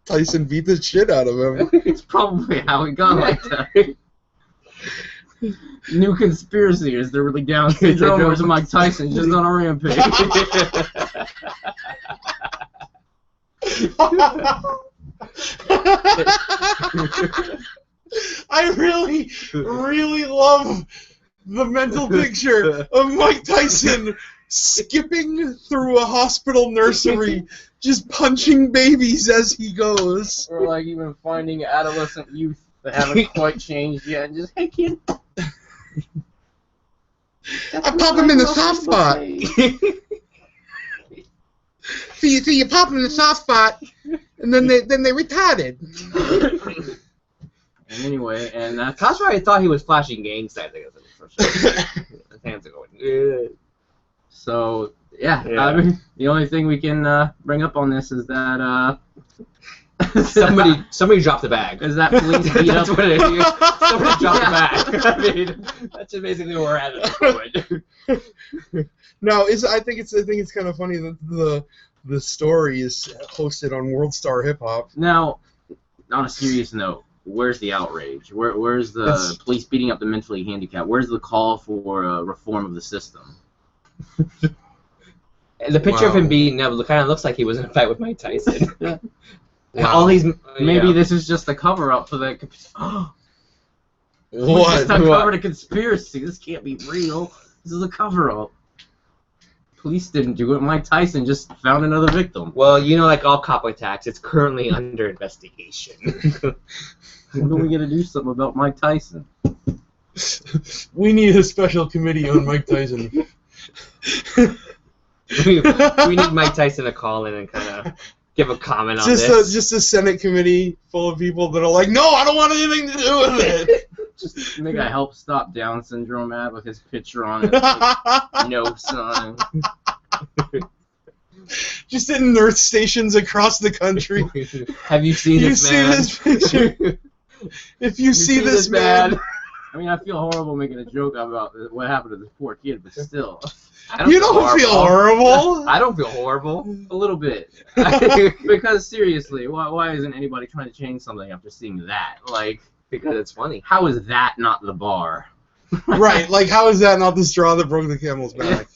Tyson beat the shit out of him. It's probably how he got like that. New conspiracy: is there really Down syndrome, or is Mike Tyson just on a rampage? I really, really love the mental picture of Mike Tyson skipping through a hospital nursery, just punching babies as he goes. Or like even finding adolescent youth that haven't quite changed yet, and just, hey kid. I pop him in the soft spot. So you pop him in the soft spot, and then they retarded. And anyway, and that's Cosmo thought he was flashing gang signs, I guess, for sure. His hands are going. Ugh. so. Yeah, I mean, the only thing we can bring up on this is that Somebody dropped the bag. is that police beat That's up. what it is. Somebody dropped the bag. I mean, that's just basically where we're at this point. No, I think it's kind of funny that the story is hosted on World Star Hip Hop. Now, on a serious note, where's the outrage? Where's the police beating up the mentally handicapped? Where's the call for reform of the system? The picture of Wow. him beaten up kind of looks like he was in a fight with Mike Tyson. Wow. All these Maybe this is just a cover-up for the... We just uncovered a conspiracy. This can't be real. This is a cover-up. Police didn't do it. Mike Tyson just found another victim. Well, you know, like all cop attacks, it's currently under investigation. When are we gonna do something about Mike Tyson? We need a special committee on Mike Tyson. we need Mike Tyson to call in and kind of give a comment on this. Just a Senate committee full of people that are like, no, I don't want anything to do with it. Just make a help stop Down syndrome ad with his picture on it. Like, no, son. Just in nurse stations across the country. Have you seen You this see man? this picture? If you see this man, I mean, I feel horrible making a joke about what happened to this poor kid, but still. I you don't feel horrible. I don't feel horrible. A little bit. Because seriously, why isn't anybody trying to change something after seeing that? Like, Because it's funny. how is that not the bar? Right, like how is that not the straw that broke the camel's back?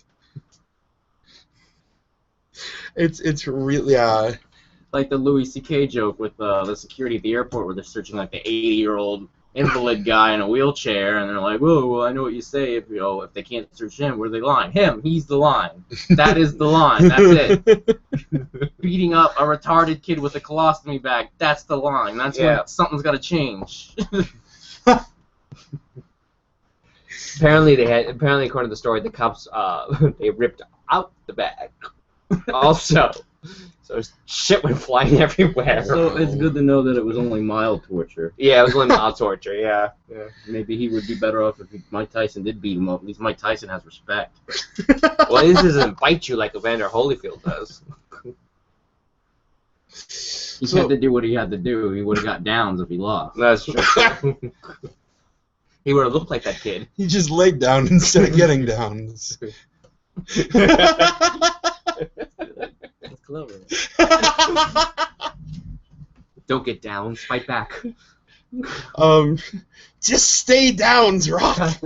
It's really Like the Louis C.K. joke with the security at the airport where they're searching like the 80-year-old invalid guy in a wheelchair, and they're like, "Whoa, well, I know what you say. If they can't search him, where are they lying? Him, he's the line. That is the line. That's it. Beating up a retarded kid with a colostomy bag. That's the line. That's when something's got to change." Apparently, according to the story, the cops they ripped out the bag. Also, So shit went flying everywhere. So it's good to know that it was only mild torture. Yeah, it was only mild torture. Yeah. Maybe he would be better off if Mike Tyson did beat him up. At least Mike Tyson has respect. Well, this doesn't bite you like Evander Holyfield does. He had to do what he had to do. He would have got downs if he lost. That's true. He would have looked like that kid. He just laid down instead of getting down. That's clever. Don't get down. Fight back. Just stay down, Rock.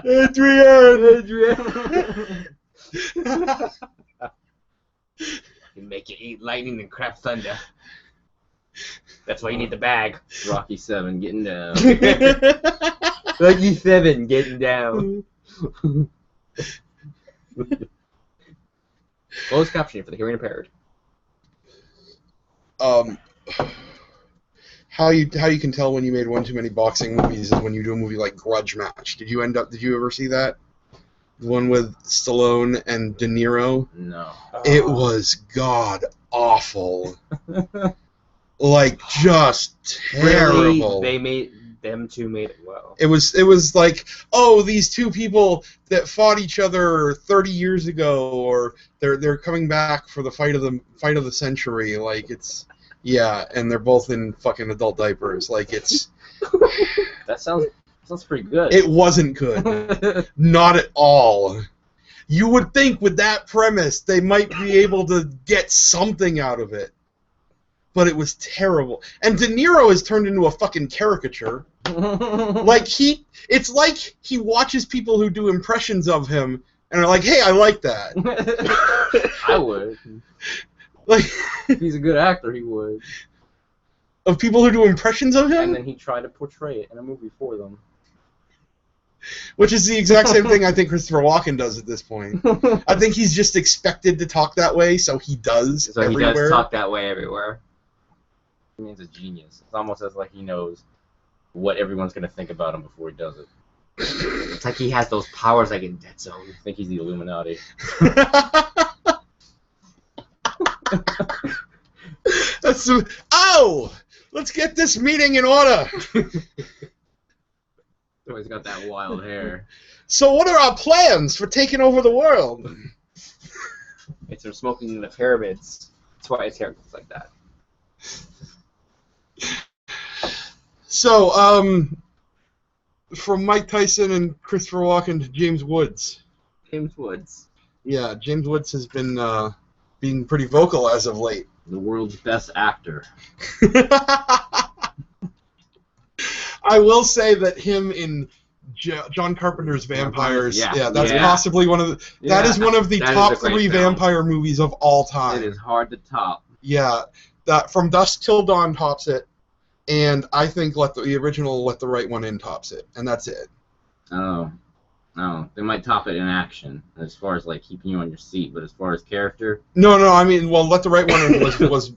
Adrian. You make you eat lightning and crap thunder. That's why you need the bag. Rocky 7 getting down. Lucky 7 getting down. Closed captioning for the hearing impaired. How you can tell when you made one too many boxing movies is when you do a movie like Grudge Match. Did you ever see that? The one with Stallone and De Niro? No. It was god awful. Like just terrible. Really, them two made it well. It was like, oh, these two people that fought each other 30 years ago, or they're coming back for the fight of the century. Like it's, yeah, and they're both in fucking adult diapers. Like it's. That sounds pretty good. It wasn't good. Not at all. You would think with that premise they might be able to get something out of it. But it was terrible. And De Niro has turned into a fucking caricature. Like it's like he watches people who do impressions of him and are like, hey, I like that. I would. Like, if he's a good actor, he would. Of people who do impressions of him? And then he tried to portray it in a movie for them. Which is the exact same thing I think Christopher Walken does at this point. I think he's just expected to talk that way, so he does everywhere. He does talk that way everywhere. He means a genius. It's almost as like he knows what everyone's going to think about him before he does it. It's like he has those powers like in Dead Zone. I think he's the Illuminati. Ow! Let's get this meeting in order. So he's got that wild hair. So what are our plans for taking over the world? It's from smoking in the pyramids. That's why his hair looks like that. So, from Mike Tyson and Christopher Walken to James Woods. James Woods. Yeah, James Woods has been being pretty vocal as of late. The world's best actor. I will say that him in John Carpenter's Vampires, that's possibly one of the. That is one of the top 3 vampire movies of all time. It is hard to top. Yeah, that From Dusk Till Dawn tops it, and I think the original Let the Right One In tops it, and that's it. Oh, no, they might top it in action as far as like keeping you on your seat, but as far as character. No, I mean, well, Let the Right One In was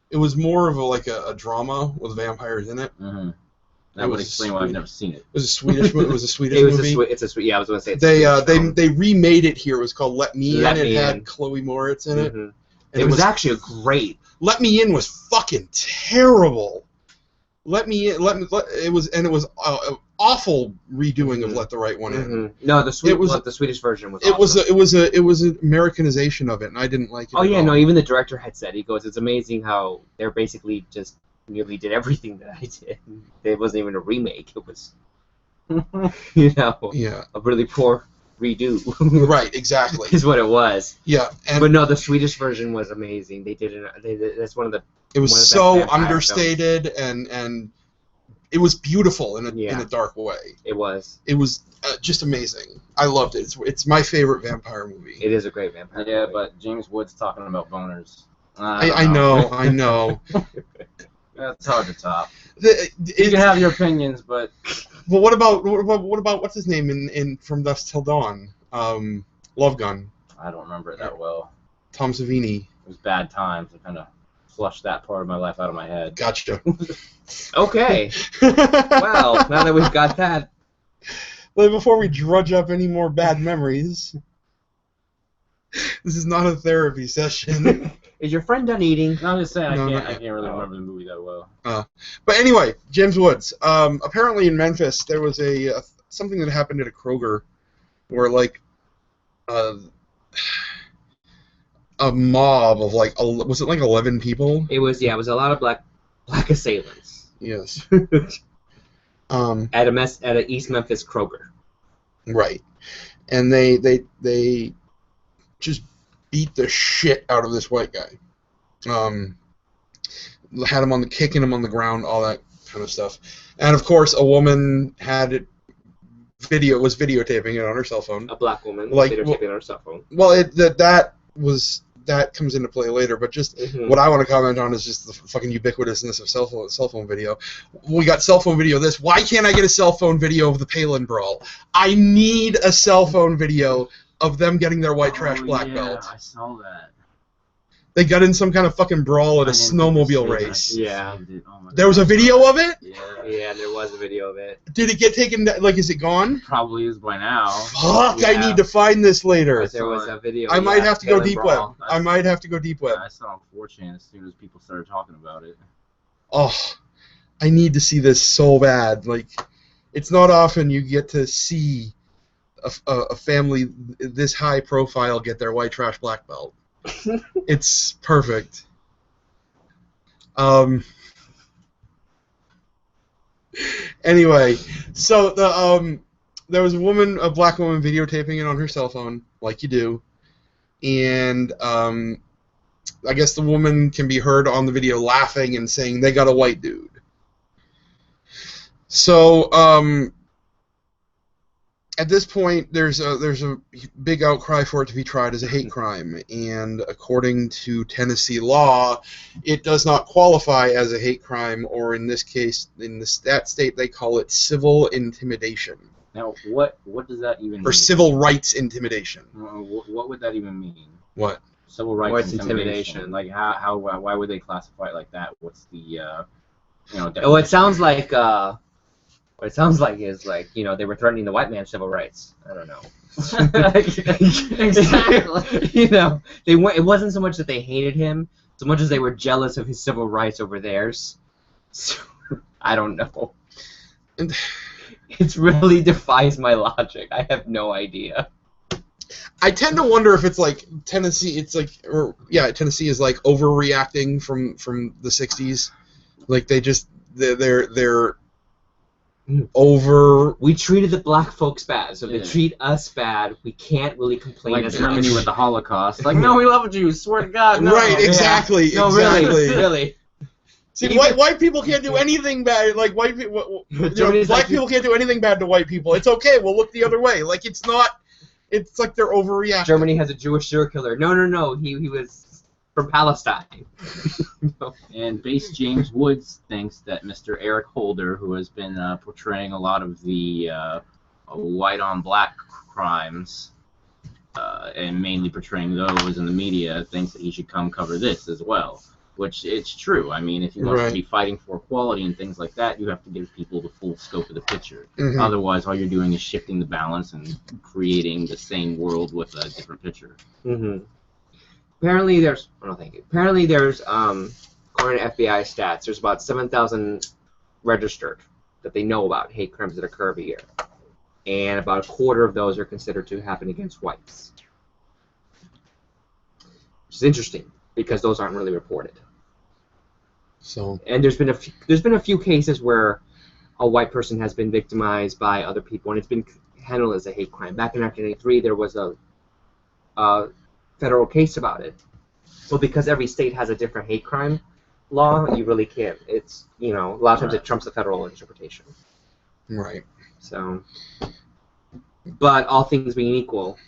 it was more of a drama with vampires in it. Mm-hmm. That would explain why I've never seen it. It was a Swedish movie. Yeah, I was going to say. They remade it here. It was called Let Me In. It had Chloe Moritz in it. Mm-hmm. It was actually great. Let Me In was fucking terrible. Let Me In. It was an awful redoing of Let the Right One In. Mm-hmm. No, the Swedish version was. It was an Americanization of it, and I didn't like it. Oh yeah, no. Even the director had said, he goes, "It's amazing how they're basically just nearly did everything that I did. It wasn't even a remake. It was, a really poor redo." Right, exactly. Is what it was. Yeah, but no, the Swedish version was amazing. They did it. That's one of the. It was so understated and it was beautiful in a dark way. It was. It was just amazing. I loved it. It's my favorite vampire movie. It is a great vampire movie. Yeah, but James Woods talking about boners. I know. That's hard to top. You can have your opinions, but. Well, what about what's his name in From Dusk Till Dawn? Love Gun. I don't remember it that well. Tom Savini. It was bad times. I kind of flushed that part of my life out of my head. Gotcha. Okay. Well, now that we've got that. Well, before we drudge up any more bad memories. This is not a therapy session. Is your friend done eating? No, I'm just saying No, I can't really remember the movie that well. But anyway, James Woods. Apparently in Memphis there was something that happened at a Kroger where like a mob of like was it like 11 people? It was a lot of black assailants. Yes. At a East Memphis Kroger. Right. And they just beat the shit out of this white guy. Had him kicking him on the ground, all that kind of stuff. And of course, a woman was videotaping it on her cell phone. A black woman videotaping it on her cell phone. Well, that comes into play later, but just what I want to comment on is just the fucking ubiquitousness of cell phone video. We got cell phone video of this. Why can't I get a cell phone video of the Palin brawl? I need a cell phone video of them getting their white trash black belt. I saw that. They got in some kind of fucking brawl at a snowmobile race. Yeah. There was a video of it? Yeah, there was a video of it. Did it get taken, like, is it gone? Probably is by now. Fuck, I need to find this later. But there was a video. I might have to go deep web. I might have to go deep web. I saw on 4chan as soon as people started talking about it. Oh, I need to see this so bad. Like, it's not often you get to see a family this high profile get their white trash black belt. It's perfect. Anyway, so there was a black woman videotaping it on her cell phone, like you do, and I guess the woman can be heard on the video laughing and saying they got a white dude. So at this point, there's a big outcry for it to be tried as a hate crime, and according to Tennessee law, it does not qualify as a hate crime, or in this case, in that state, they call it civil intimidation. Now, what does that even mean? Or civil rights intimidation. What would that even mean? What? Civil rights intimidation. Like, why would they classify it like that? What's the, Well, it sounds like, what it sounds like is like, they were threatening the white man's civil rights. I don't know. Exactly. It wasn't so much that they hated him, so much as they were jealous of his civil rights over theirs. So, I don't know. It really defies my logic. I have no idea. I tend to wonder if it's like Tennessee. Tennessee is like overreacting from the '60s. Like they're over. We treated the black folks bad, so if they treat us bad, we can't really complain. Like as Germany much. with the Holocaust. Like, no, we love Jews. Swear to God, no. Right? Exactly. Yeah. No, exactly. really. See, white people can't do anything bad. Like white people, black people can't do anything bad to white people. It's okay. We'll look the other way. Like it's not. It's like they're overreacting. Germany has a Jewish serial killer. No. He was from Palestine. And base James Woods thinks that Mr. Eric Holder, who has been portraying a lot of the white-on-black crimes, and mainly portraying those in the media, thinks that he should come cover this as well. Which it's true. I mean, if you want to be fighting for equality and things like that, you have to give people the full scope of the picture. Mm-hmm. Otherwise, all you're doing is shifting the balance and creating the same world with a different picture. Mm-hmm. Apparently, there's according to FBI stats, there's about 7,000 registered that they know about hate crimes that occur every year, and about a quarter of those are considered to happen against whites, which is interesting because those aren't really reported. So. And there's been a few cases where a white person has been victimized by other people, and it's been handled as a hate crime. Back in 1983, there was a federal case about it. Well, because every state has a different hate crime law, you really can't. It's a lot of times it trumps the federal interpretation. Right. So, but all things being equal,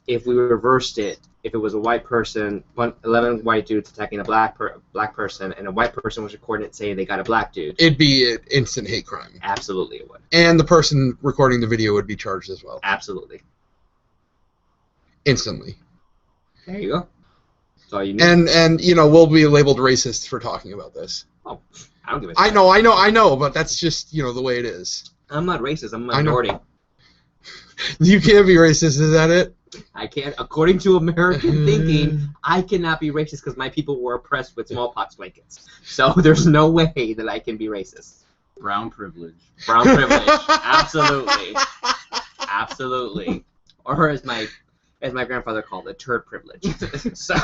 if we reversed it, if it was a white person, 11 white dudes attacking a black person, and a white person was recording it saying they got a black dude, it'd be an instant hate crime. Absolutely, it would. And the person recording the video would be charged as well. Absolutely. Instantly. There you go. That's all you need. And we'll be labeled racist for talking about this. Oh, I don't give a shit. I know, but that's just the way it is. I'm not racist. I'm a minority. You can't be racist, is that it? I can't. According to American thinking, I cannot be racist because my people were oppressed with smallpox blankets. So there's no way that I can be racist. Brown privilege. Brown privilege. Absolutely. Absolutely. Or as my grandfather called it, turd privilege. So.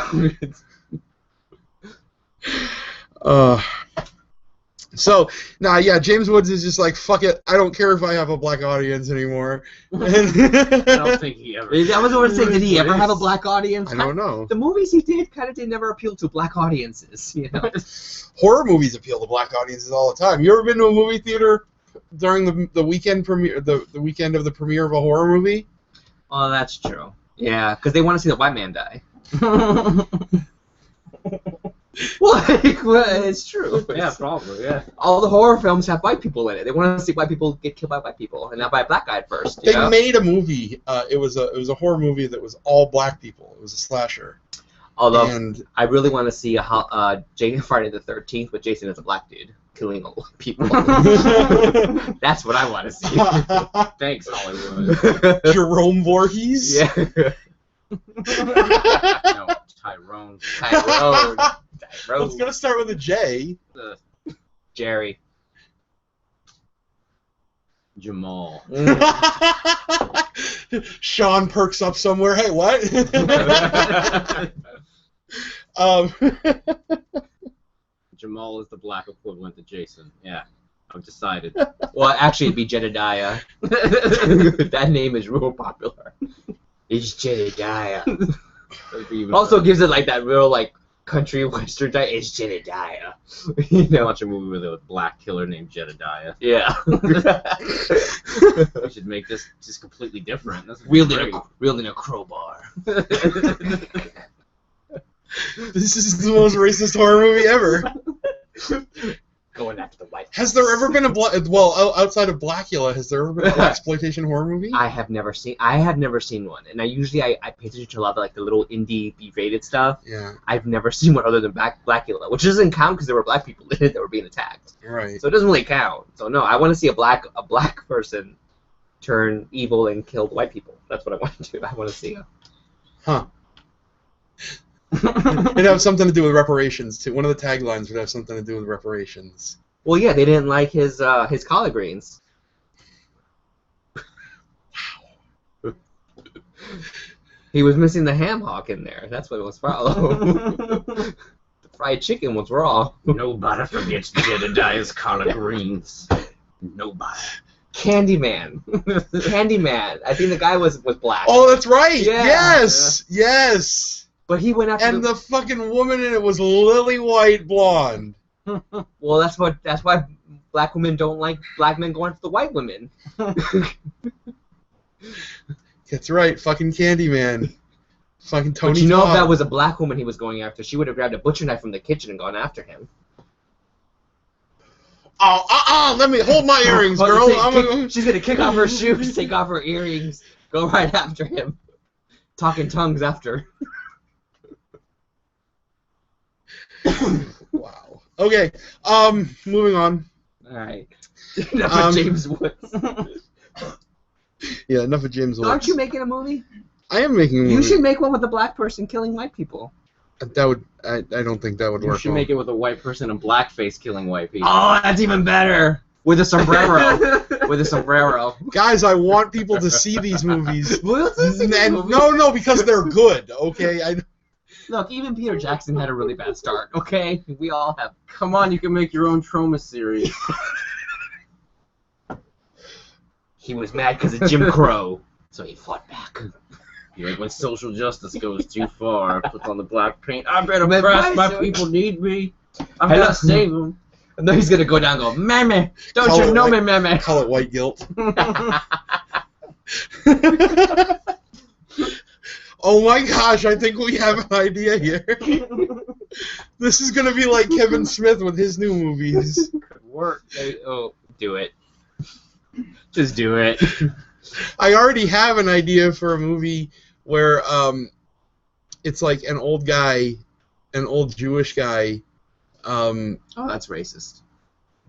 So, yeah, James Woods is just like, fuck it, I don't care if I have a black audience anymore. I don't think he ever. I was going to say, did he ever have a black audience? I don't know. The movies he did kind of did never appeal to black audiences, you know. Horror movies appeal to black audiences all the time. You ever been to a movie theater during the weekend premiere, the weekend of the premiere of a horror movie? Oh, that's true. Yeah, because they want to see the white man die. Well, it's true. Yeah, probably. Yeah. All the horror films have white people in it. They want to see white people get killed by white people, and not by a black guy first. They made a movie. It was a horror movie that was all black people. It was a slasher. Although I really want to see a Friday the 13th with Jason as a black dude killing people. That's what I want to see. Thanks, Hollywood. Jerome Voorhees. Yeah. No, Tyrone. It's gonna start with a J. Jerry. Jamal. Sean perks up somewhere. Hey, what? Jamal is the black equivalent to Jason. Yeah, I've decided. Well, actually, it'd be Jedediah. That name is real popular. It's Jedediah. Also gives it like that real like country western type. It's Jedediah. You know, Watch a movie with a black killer named Jedediah. yeah. We should make this just completely different. Wielding a crowbar. This is the most racist horror movie ever. Going after the white. Has there ever been outside of Blackula, has there ever been a blaxploitation horror movie? I have never seen one, and I usually pay attention to a lot of like the little indie B-rated stuff. Yeah. I've never seen one other than Blackula, which doesn't count because there were black people in it that were being attacked. Right. So it doesn't really count. So no, I want to see a black person turn evil and kill the white people. That's what I want to do. I want to see. Huh. It'd have something to do with reparations too. One of the taglines would have something to do with reparations. Well, yeah, they didn't like his collard greens. Wow. He was missing the ham hock in there. That's what it was from. The fried chicken was raw. Nobody forgets Jedediah's collard greens. Nobody. Candyman. I think the guy was black. Oh, that's right. Yeah. Yes. Yeah. Yes. But he went after the fucking woman in it was lily white blonde. Well, that's why black women don't like black men going after the white women. That's right, fucking Candyman. Fucking Tony. But you know, Todd. if that was a black woman he was going after, she would have grabbed a butcher knife from the kitchen and gone after him. Oh, let me hold my earrings, girl. She's gonna kick off her shoes, take off her earrings, go right after him, talking tongues after. Wow. Okay. Moving on. All right. Enough of James Woods. Yeah, enough of James Woods. Aren't you making a movie? I am making a movie. You should make one with a black person killing white people. That would. I don't think that would work. You should make it with a white person in blackface killing white people. Oh, that's even better. With a sombrero. With a sombrero. Guys, I want people to see these movies. No, because they're good. Okay. Look, even Peter Jackson had a really bad start, okay? We all have. Come on, you can make your own trauma series. He was mad because of Jim Crow, so he fought back. Like when social justice goes too far, puts on the black paint. I better press, my people need me. I'm gonna save them. And then he's gonna go down and go, Mammy, don't you know me, Mammy? Call it white guilt. Oh my gosh, I think we have an idea here. This is going to be like Kevin Smith with his new movies. Could work. Oh, do it. Just do it. I already have an idea for a movie where it's like an old Jewish guy. Oh, that's racist.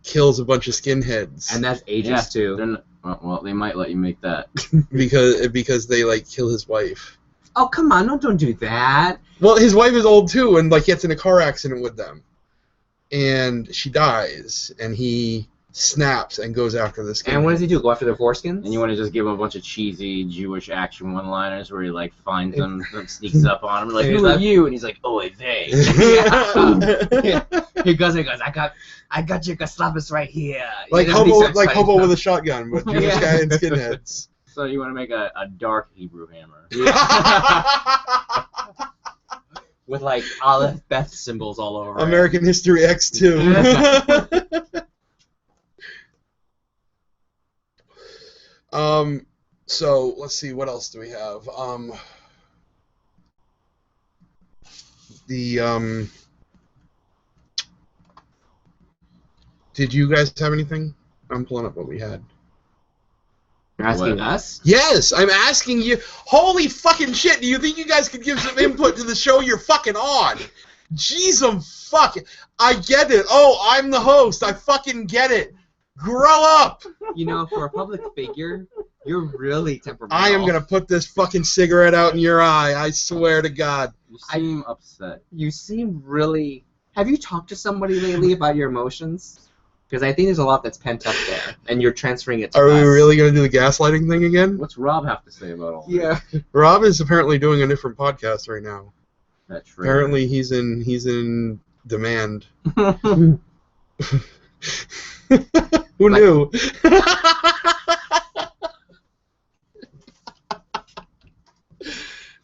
Kills a bunch of skinheads. And that's ageist too. Well, they might let you make that. because they like kill his wife. Oh, come on, don't do that. Well, his wife is old too, and like gets in a car accident with them, and she dies, and he snaps and goes after this guy. And what does he do? Go after their foreskins? And you want to just give him a bunch of cheesy Jewish action one-liners where he like finds them, sneaks up on him, like, who are you? And he's like, oh, they. He goes and goes, I got Yugoslavs right here. Like You know, Hobo with a shotgun, with Jewish guy and skinheads. So you want to make a dark Hebrew hammer. With like Aleph Beth symbols all over American History X2. So let's see, what else do we have? Did you guys have anything? I'm pulling up what we had. You're asking us? Yes, I'm asking you. Holy fucking shit, do you think you guys could give some input to the show you're fucking on? Jeez, I get it. Oh, I'm the host. I fucking get it. Grow up. You know, for a public figure, you're really temperamental. I am going to put this fucking cigarette out in your eye. I swear to God. You seem upset. You seem really... Have you talked to somebody lately about your emotions? Because I think there's a lot that's pent up there, and you're transferring it to Are us. we really going to do the gaslighting thing again? What's Rob have to say about all this? Yeah. Rob is apparently doing a different podcast right now. That's true. Apparently he's in demand. Who knew?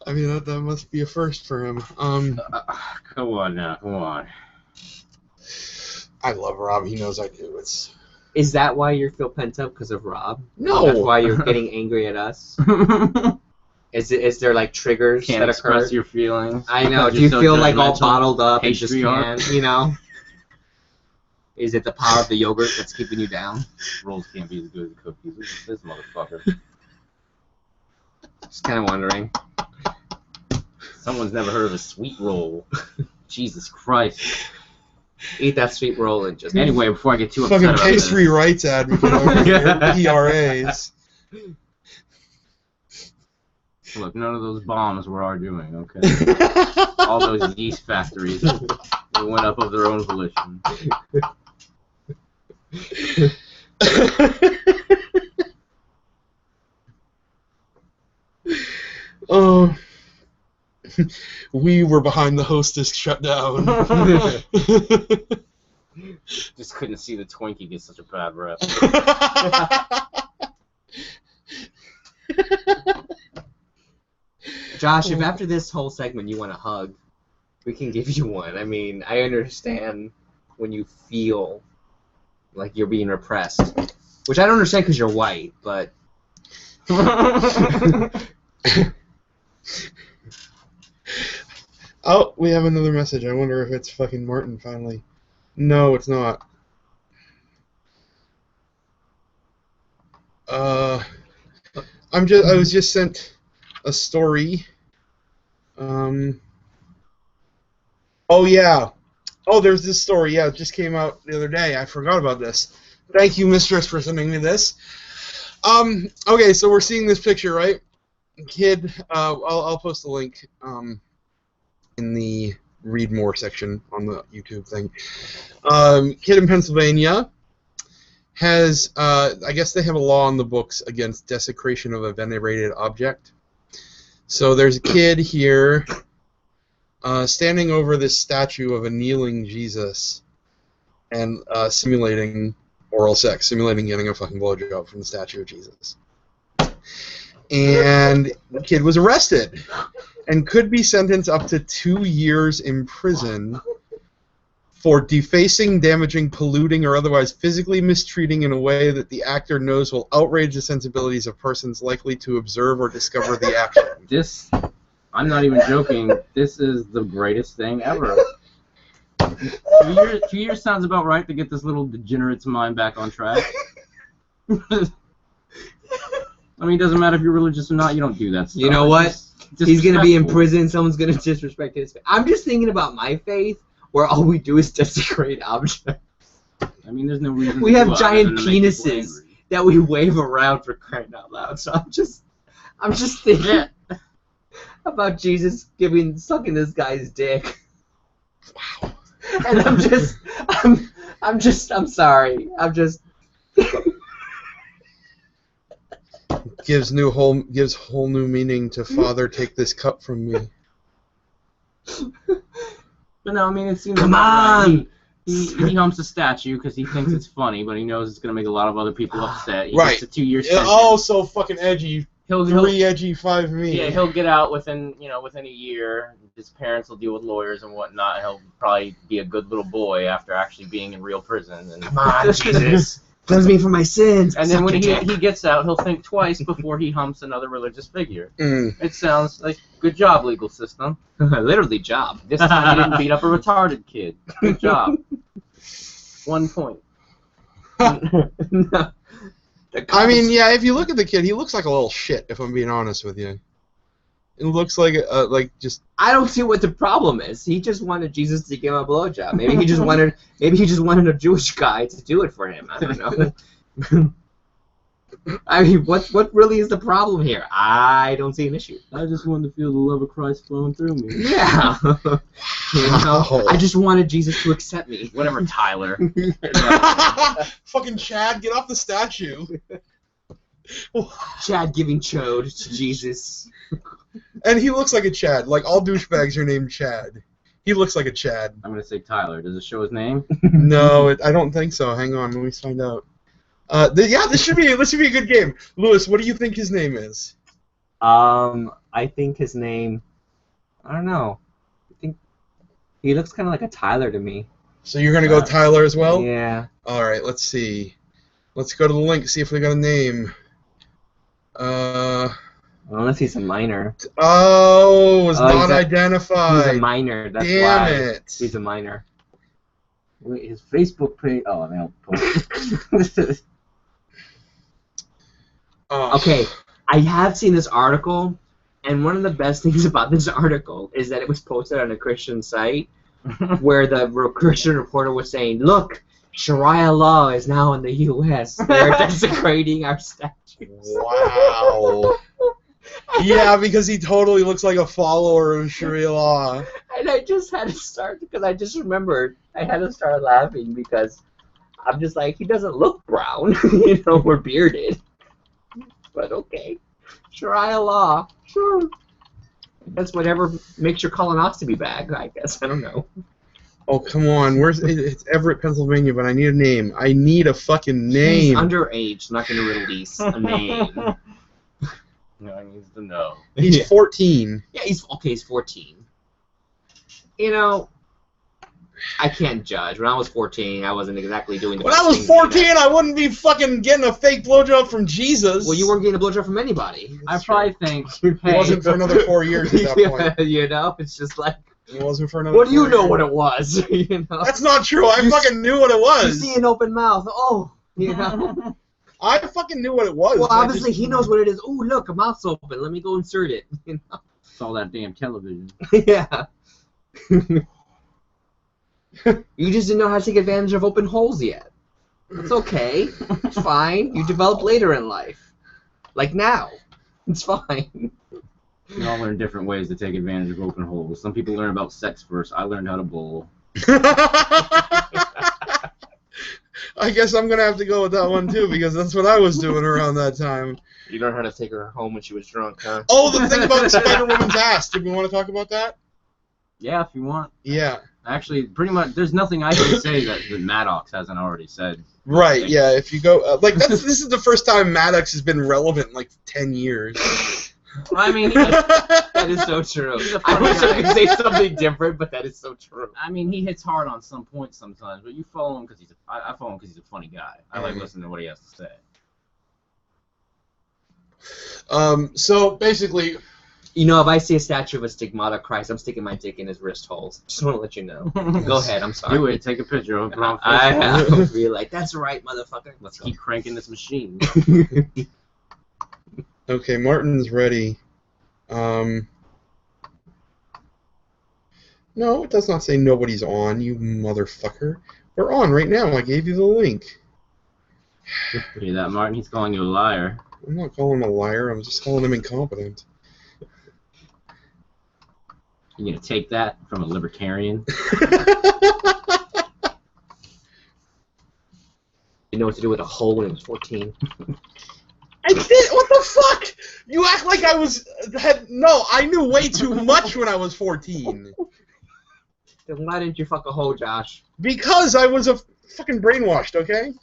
I mean, that must be a first for him. Come on now, come on. I love Rob. He knows I do. Is that why you feel pent up because of Rob? No. That's why you're getting angry at us? Is there like triggers Can't that express occur? your feelings. I know. Do you feel like all bottled up and just can't, you know? Is it the power of the yogurt that's keeping you down? Rolls can't be as good as the cookies. Look at this motherfucker. Just kind of wondering. Someone's never heard of a sweet roll. Jesus Christ. Eat that sweet roll and just... Anyway, before I get too upset fucking about pastry this. rights advocate over here. PRAs. Look, none of those bombs were our doing, okay? All those yeast factories, they went up of their own volition. Oh, we were behind the hostess shutdown. Just couldn't see the Twinkie get such a bad rep. Josh, if after this whole segment you want a hug, we can give you one. I mean, I understand when you feel like you're being repressed. Which I don't understand because you're white, but... Oh, we have another message. I wonder if it's fucking Martin finally. No, it's not. I was just sent a story. Oh yeah. Oh, there's this story. Yeah, it just came out the other day. I forgot about this. Thank you, mistress, for sending me this. Okay, so we're seeing this picture, right? Kid, I'll post a link in the read more section on the YouTube thing. Kid in Pennsylvania has, I guess they have a law on the books against desecration of a venerated object. So there's a kid here standing over this statue of a kneeling Jesus and simulating oral sex, simulating getting a fucking blowjob from the statue of Jesus. And the kid was arrested and could be sentenced up to 2 years in prison for defacing, damaging, polluting, or otherwise physically mistreating in a way that the actor knows will outrage the sensibilities of persons likely to observe or discover the action. This, I'm not even joking, this is the greatest thing ever. 2 years sounds about right to get this little degenerate's mind back on track. I mean, it doesn't matter if you're religious or not, you don't do that stuff. You know what? It's He's going to be in disrespectful. prison, someone's going to disrespect his faith. I'm just thinking about my faith, where all we do is desecrate objects. I mean, there's no reason We to have do it giant other than to make people penises. angry. that we wave around for crying out loud. So I'm just thinking about Jesus sucking this guy's dick. Wow. And I'm sorry. Gives whole new meaning to Father, take this cup from me. But no, I mean, it seems. Come on! He humps a statue because he thinks it's funny, but he knows it's going to make a lot of other people upset. He Right. gets a 2-year sentence. Oh, so fucking edgy. He'll 3 edgy, 5 me. Yeah, he'll get out within a year. His parents will deal with lawyers and whatnot. He'll probably be a good little boy after actually being in real prison. And Come on, Jesus. Cleanse me from my sins. And then when Suck your he dick. gets out, he'll think twice before he humps another religious figure. Mm. It sounds like good job, legal system. Literally job. This time you didn't beat up a retarded kid. Good job. 1 point. No. I mean, yeah, if you look at the kid, he looks like a little shit, if I'm being honest with you. It looks like just... I don't see what the problem is. He just wanted Jesus to give him a blowjob. Maybe he just wanted a Jewish guy to do it for him. I don't know. I mean, what really is the problem here? I don't see an issue. I just wanted to feel the love of Christ flowing through me. Yeah. You know, I just wanted Jesus to accept me. Whatever, Tyler. Fucking Chad, get off the statue. Chad giving chode to Jesus. And he looks like a Chad. Like, all douchebags are named Chad. He looks like a Chad. I'm going to say Tyler. Does it show his name? No, I don't think so. Hang on, let me find out. Yeah, this should be a good game. Lewis, what do you think his name is? I think his name, I don't know. I think he looks kind of like a Tyler to me. So you're gonna go Tyler as well? Yeah. All right, let's see. Let's go to the link, see if we got a name. Unless he's a minor. Oh, it's not identified. He's a minor. That's Damn why. it. He's a minor. Wait, his Facebook page. Oh, no. Post. Oh. Okay, I have seen this article, and one of the best things about this article is that it was posted on a Christian site, where the Christian reporter was saying, "Look, Sharia law is now in the U.S. They're desecrating our statues." Wow. Yeah, because he totally looks like a follower of Sharia law. And I just had to start, because I just remembered, I had to start laughing because I'm just like, he doesn't look brown, or bearded. But okay. Sharia law. Sure. That's whatever makes your colonoscopy bag, I guess. I don't know. Oh, come on. It's Everett, Pennsylvania, but I need a name. I need a fucking name. He's underage, not going to release a name. No, he needs to know. He's 14. Yeah, he's 14. I can't judge. When I was 14, I wasn't exactly doing the When best I was things 14, I wouldn't be fucking getting a fake blowjob from Jesus. Well, you weren't getting a blowjob from anybody. I probably think, It hey, wasn't for another 4 years at that point. It's just like, It wasn't for another what do you 4 know years. what it was? That's not true. I fucking knew what it You was. see an open mouth. Oh, I fucking knew what it was. Well, I obviously he knows what it is. Oh, look, a mouth's open. Let me go insert it. it's all that damn television. Yeah. You just didn't know how to take advantage of open holes yet. It's okay. It's fine. You develop later in life. Like now. It's fine. We all learn different ways to take advantage of open holes. Some people learn about sex first. I learned how to bowl. I guess I'm gonna have to go with that one too, because that's what I was doing around that time. You learned how to take her home when she was drunk, huh? Oh, the thing about Spider-Woman's ass. Did we want to talk about that? Yeah, if you want. Yeah. Actually, pretty much, there's nothing I can say that Maddox hasn't already said. Right. Yeah. If you go, this is the first time Maddox has been relevant in like 10 years. I mean, That is so true. I wish I could say something different, but that is so true. I mean, he hits hard on some points sometimes, but you follow him because I follow him because he's a funny guy. I like listening to what he has to say. So basically, If I see a statue of a stigmata Christ, I'm sticking my dick in his wrist holes. Just want to let you know. Go ahead. I'm sorry. Do it. Take a picture of it. Put it on I Facebook. have. Be like, that's right, motherfucker. Let's go. Keep cranking this machine. okay, Martin's ready. No, it does not say nobody's on, you motherfucker. We're on right now. I gave you the link. Hear that, Martin? He's calling you a liar. I'm not calling him a liar. I'm just calling him incompetent. You gonna take that from a libertarian? You know what to do with a hole when it was 14. I did. What the fuck? You act like I was. No, I knew way too much when I was 14. Then why didn't you fuck a hole, Josh? Because I was a fucking brainwashed. Okay.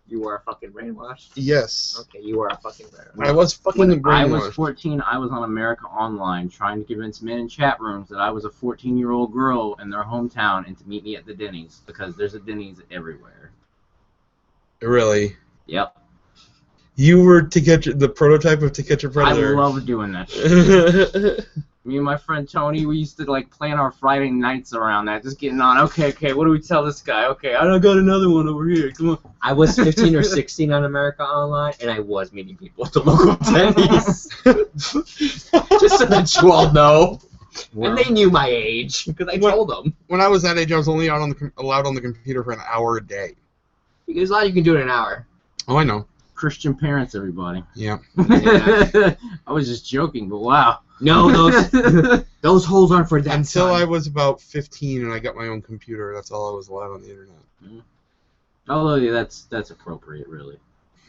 You were a fucking brainwashed? Yes. Okay, you were a fucking brainwashed. I was fucking When brainwashed. I was 14, I was on America Online trying to convince men in chat rooms that I was a 14-year-old girl in their hometown and to meet me at the Denny's, because there's a Denny's everywhere. Really? Yep. You were the prototype of To Catch a Predator. I love doing that shit. Me and my friend Tony, we used to like plan our Friday nights around that, just getting on. Okay, what do we tell this guy? Okay, I got another one over here. Come on. I was 15 or 16 on America Online, and I was meeting people at the local Denny's. Just so that you all know. Wow. And they knew my age, because I told them. When I was that age, I was only allowed on the computer for an hour a day. There's a lot you can do in an hour. Oh, I know. Christian parents, everybody. Yeah. Yeah. I was just joking, but wow. No, those holes aren't for that. Until son. I was about 15 and I got my own computer, that's all I was allowed on the internet. Although yeah, that's appropriate, really.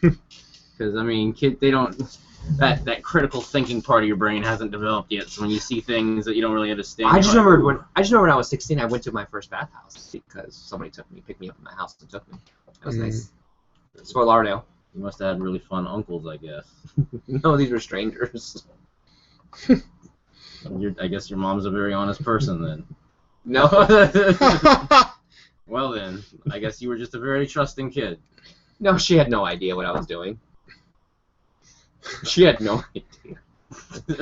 Because I mean, they don't. That critical thinking part of your brain hasn't developed yet. So when you see things that you don't really understand, I just remember when I was 16, I went to my first bathhouse because somebody picked me up in my house and took me. That was nice. It's Fort Lauderdale. You must have had really fun uncles, I guess. No, these were strangers. I guess your mom's a very honest person then. No. Well then, I guess you were just a very trusting kid. No, she had no idea what I was doing. She had no idea.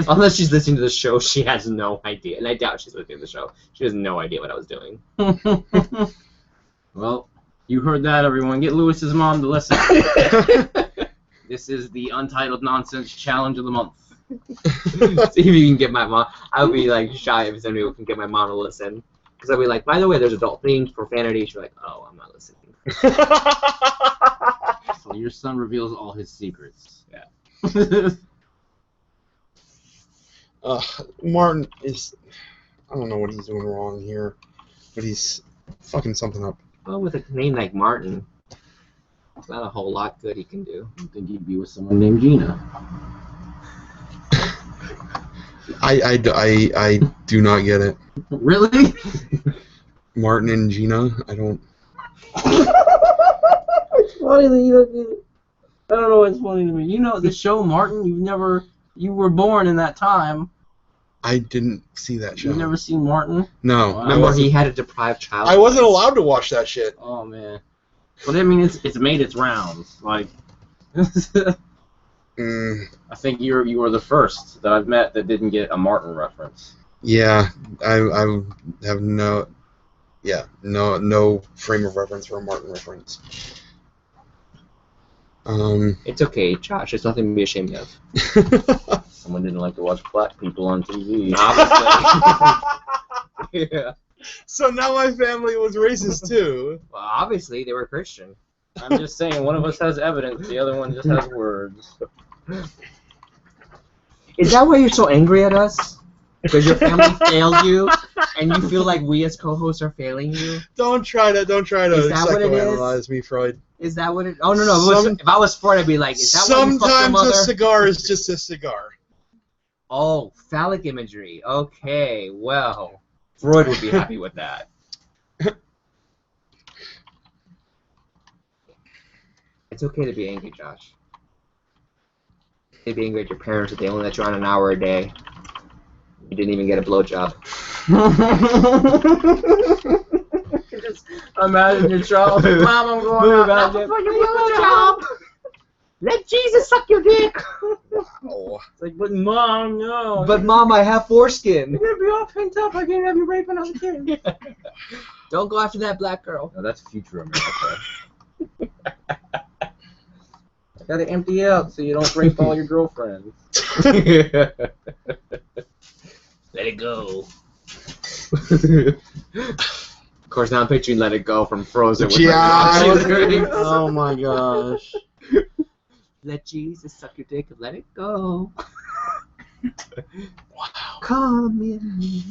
Unless she's listening to the show, she has no idea. And I doubt she's listening to the show. She has no idea what I was doing. Well, you heard that, everyone. Get Lewis's mom to listen. This is the Untitled Nonsense Challenge of the Month. See if you can get my mom. I would be like shy if somebody can get my mom to listen. Because I'd be like, by the way, there's adult themes, profanity. She's like, oh, I'm not listening. So your son reveals all his secrets. Yeah. Martin is... I don't know what he's doing wrong here, but he's fucking something up. Well, with a name like Martin, there's not a whole lot good he can do. I think he'd be with someone named Gina. I do not get it. Really? Martin and Gina, I don't... It's funny that you don't get it. I don't know what's funny to me. You know the show, Martin? You were born in that time. I didn't see that show. You've never seen Martin? No. Wow. Remember, he had a deprived child. I wasn't allowed to watch that shit. Oh, man. Well, I mean, it's made its rounds. Like... I think you were the first that I've met that didn't get a Martin reference. Yeah, I have no frame of reference for a Martin reference. It's okay, Josh. It's nothing to be ashamed of. Someone didn't like to watch black people on TV. Obviously. Yeah. So now my family was racist too. Well, obviously they were Christian. I'm just saying, one of us has evidence, the other one just has words. Is that why you're so angry at us? Because your family failed you, and you feel like we as co-hosts are failing you? Don't try to psychoanalyze me, Freud. Is that what it? Oh no. If I was Freud, I'd be like, is that why you fucked your sometimes mother? a cigar is just a cigar. Oh, phallic imagery. Okay, well, Freud would be happy with that. It's okay to be angry, Josh. You'd be angry at your parents if they only let you on an hour a day. You didn't even get a blowjob. Just imagine your child. Mom, I'm going out. Not the fucking blowjob. Let Jesus suck your dick. Wow. It's like, but Mom, no. But Mom, I have foreskin. You're gonna be all pent up. I can't have you raping other kids. Don't go after that black girl. No, that's future America. Gotta empty out so you don't rape all your girlfriends. Let it go. Of course, now I'm picturing Let It Go from Frozen. With Yeah. her. Oh my gosh. Let Jesus suck your dick and let it go. Wow. Come in me.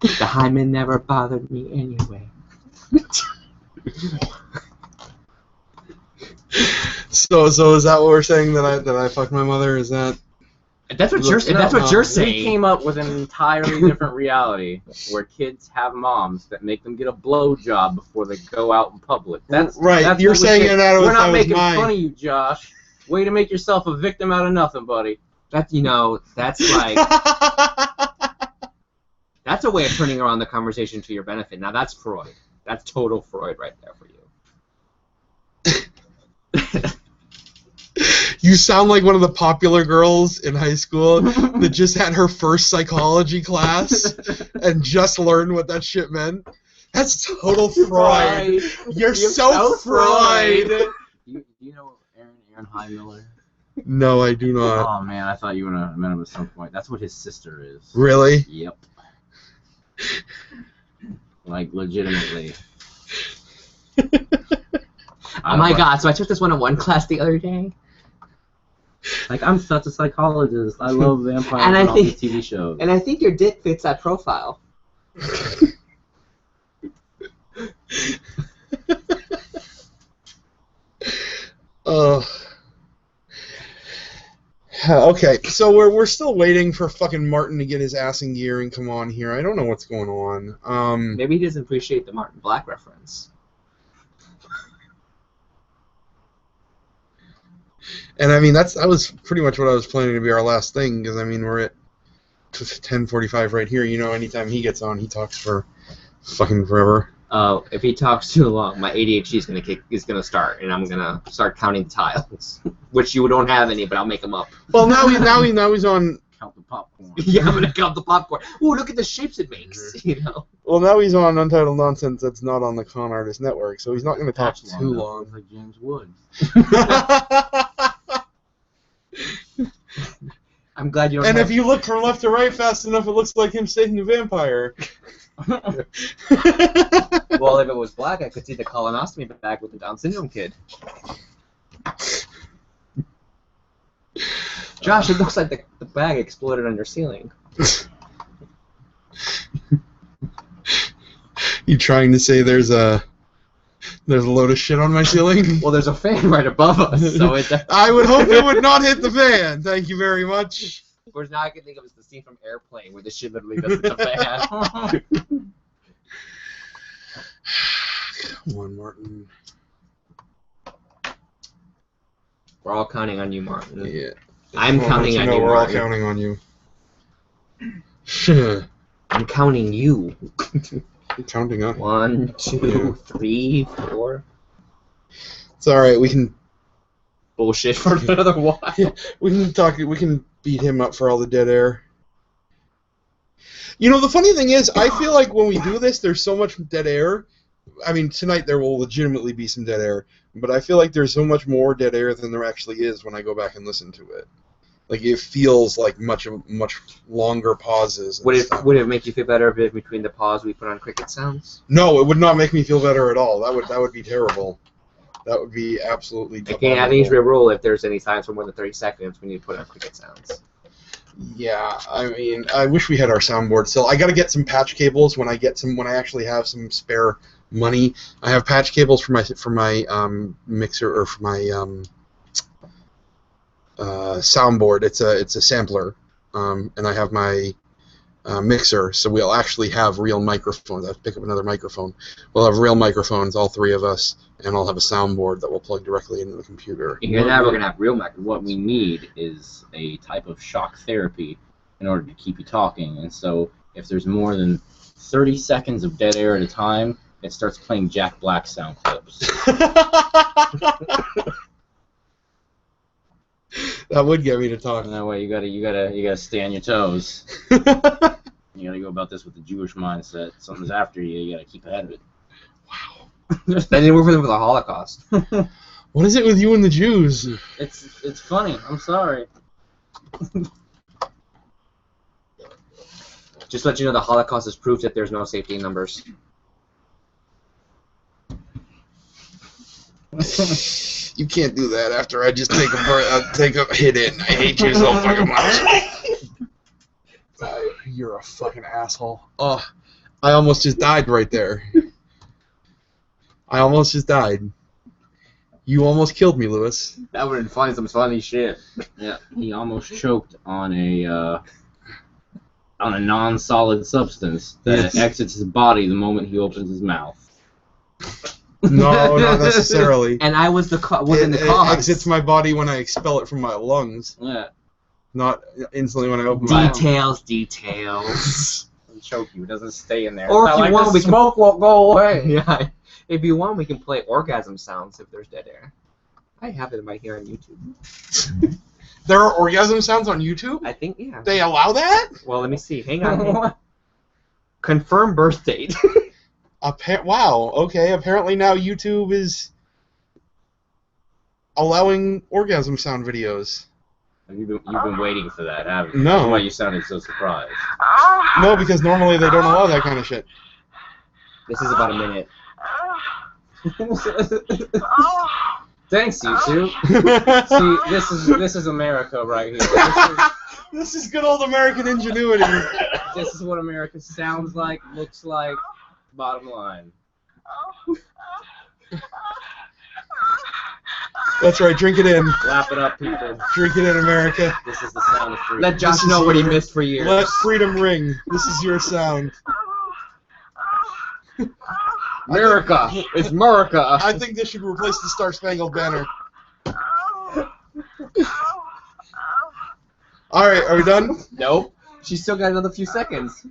The hymen never bothered me anyway. So is that what we're saying, that I fucked my mother? Is that? That's what you're saying. We came up with an entirely different reality where kids have moms that make them get a blowjob before they go out in public. That's right. That's You're saying it. that We're not was making mine. fun of you, Josh. Way to make yourself a victim out of nothing, buddy. That's like that's a way of turning around the conversation to your benefit. Now that's Freud. That's total Freud right there for you. You sound like one of the popular girls in high school that just had her first psychology class and just learned what that shit meant. That's total Freud. You're so Freud. You know Aaron Heimiller? No, I do not. Oh man, I thought you would have met him at some point. That's what his sister is. Really? Yep. Like legitimately. Oh my god! So I took this one-on-one class the other day. Like, I'm such a psychologist. I love vampires And and, I all think- these TV shows. And I think your dick fits that profile. Okay, so we're still waiting for fucking Martin to get his ass in gear and come on here. I don't know what's going on. Maybe he doesn't appreciate the Martin Black reference. And I mean, that was pretty much what I was planning to be our last thing, because I mean, we're at 10:45 right here. You know, anytime he gets on, he talks for fucking forever. If he talks too long, my ADHD is gonna start, and I'm gonna start counting the tiles, which you don't have any, but I'll make them up. Well, now he's on. Count the popcorn. Yeah, I'm gonna count the popcorn. Ooh, look at the shapes it makes. You know. Well, now he's on Untitled Nonsense. That's not on the Con Artist Network, so he's not going to talk That's too enough. long. Like James Woods. I'm glad you don't. And have... if you look from left to right fast enough, it looks like him saving the vampire. Well, if it was black, I could see the colonoscopy bag with the Down syndrome kid. Josh, it looks like the bag exploded on your ceiling. You trying to say there's a load of shit on my ceiling? Well, there's a fan right above us, so it. I would hope it would not hit the fan. Thank you very much. Whereas now I can think of it as the scene from Airplane, where the shit literally does hit the fan. Come on, Martin. We're all counting on you, Martin. Yeah. I'm counting on you, We're all Martin. counting on you. I'm counting you. Counting on. 1, 2, 3, 4. It's all right. We can Bullshit for another while. we can talk. We can beat him up for all the dead air. You know, the funny thing is, I feel like when we do this, there's so much dead air. I mean, tonight there will legitimately be some dead air, but I feel like there's so much more dead air than there actually is when I go back and listen to it. Like, it feels like much longer pauses. And stuff. Would it make you feel better if between the pause we put on cricket sounds? No, it would not make me feel better at all. That would be terrible. That would be absolutely. I need to rule if there's any silence for more than 30 seconds. We need to put on cricket sounds. Yeah, I mean, I wish we had our soundboard still. I got to get some patch cables when I actually have some spare money. I have patch cables for my mixer, or for my soundboard. It's a sampler, and I have my mixer, so we'll actually have real microphones. I have to pick up another microphone. We'll have real microphones, all three of us, and I'll have a soundboard that will plug directly into the computer. You hear that? We're gonna have real microphones. What we need is a type of shock therapy in order to keep you talking. And so if there's more than 30 seconds of dead air at a time, it starts playing Jack Black sound clips. That would get me to talk. And that way you gotta stay on your toes. You gotta go about this with the Jewish mindset. Something's after you, you gotta keep ahead of it. Wow. That didn't work for them for the Holocaust. What is it with you and the Jews? It's funny. I'm sorry. Just to let you know, the Holocaust is proof that there's no safety in numbers. You can't do that after I just take a hit in. I hate you so fucking much. You're a fucking asshole. Oh, I almost just died right there. I almost just died. You almost killed me, Lewis. That would have been some funny shit. Yeah, he almost choked on a non-solid substance that exits his body the moment he opens his mouth. No, not necessarily. And I was in the cause. It exits my body when I expel it from my lungs. Yeah. Not instantly when I open my mouth. Details. Doesn't choke you. It doesn't stay in there. Or if you like want, the smoke won't go away. Yeah. If you want, we can play orgasm sounds if there's dead air. I have it right here on YouTube. There are orgasm sounds on YouTube? I think, yeah. They allow that? Well, let me see. Hang on. Confirm birth date. Wow. Okay. Apparently now YouTube is allowing orgasm sound videos. You've been waiting for that, haven't you? No. That's why you sounded so surprised. No, because normally they don't allow that kind of shit. This is about a minute. Thanks, YouTube. See, this is America right here. This is good old American ingenuity. This is what America sounds like, looks like, bottom line. That's right, drink it in. Lap it up, people. Drink it in, America. This is the sound of freedom. Let Josh know what he missed for years. Let freedom ring. This is your sound. America! It's America! I think this should replace the Star Spangled Banner. Alright, are we done? Nope. She's still got another few seconds.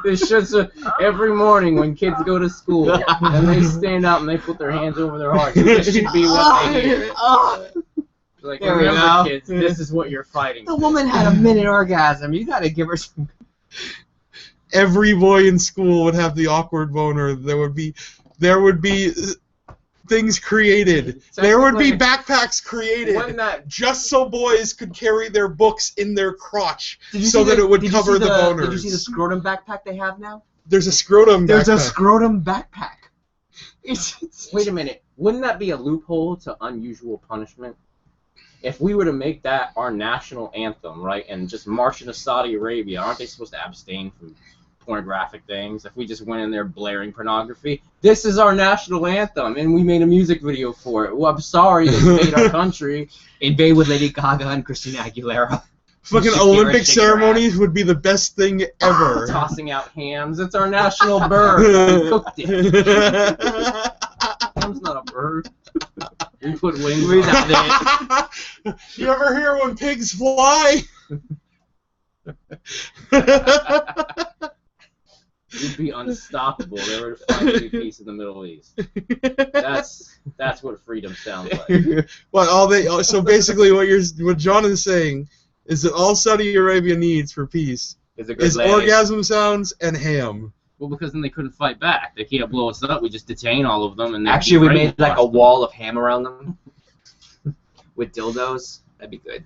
This shit's every morning when kids go to school and they stand up and they put their hands over their hearts. This should be what they hear. Like, There we remember, go. kids, this is what you're fighting The for. woman had a minute orgasm. You gotta give her some. Every boy in school would have the awkward boner. There would be things created. There would be backpacks created When that just so boys could carry their books in their crotch so that it would cover the boners. Did you see the scrotum backpack they have now? There's a scrotum There's a backpack. scrotum backpack. Wait a minute. Wouldn't that be a loophole to unusual punishment? If we were to make that our national anthem, right, and just march into Saudi Arabia, aren't they supposed to abstain from pornographic things? If we just went in there blaring pornography, this is our national anthem, and we made a music video for it. Well, I'm sorry they made our country. Invade with Lady Gaga and Christina Aguilera. Fucking Shakira, Olympic Shakira. ceremonies would be the best thing ever. Tossing out hams. It's our national bird. We cooked it. Ham's not a bird. We put wings on it. You ever hear when pigs fly? You'd be unstoppable. They were to find any peace in the Middle East. That's what freedom sounds like. So basically what John is saying is that all Saudi Arabia needs for peace is orgasm sounds and ham. Well, because then they couldn't fight back. They can't blow us up. We just detain all of them, and then Actually, we made like a wall of ham around them with dildos. That'd be good.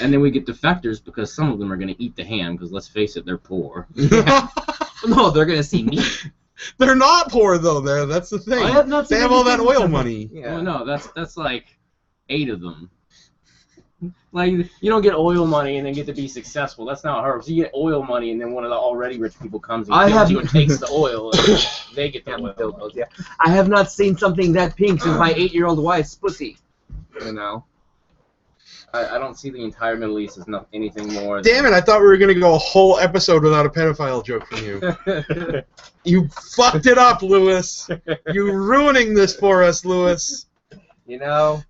And then we get defectors because some of them are going to eat the ham. Because let's face it, they're poor. No, they're gonna see meat. They're not poor though. That's the thing. They have all that oil money. Yeah. Well, no, that's like 8 of them. Like, you don't get oil money and then get to be successful. That's not how it works. You get oil money and then one of the already rich people comes and kills you and takes the oil and they get the oil. Dildos, yeah. I have not seen something that pink since my 8-year-old wife's pussy. You know. I don't see the entire Middle East as anything more than... Damn it, I thought we were going to go a whole episode without a pedophile joke from you. You fucked it up, Lewis. You're ruining this for us, Lewis. You know,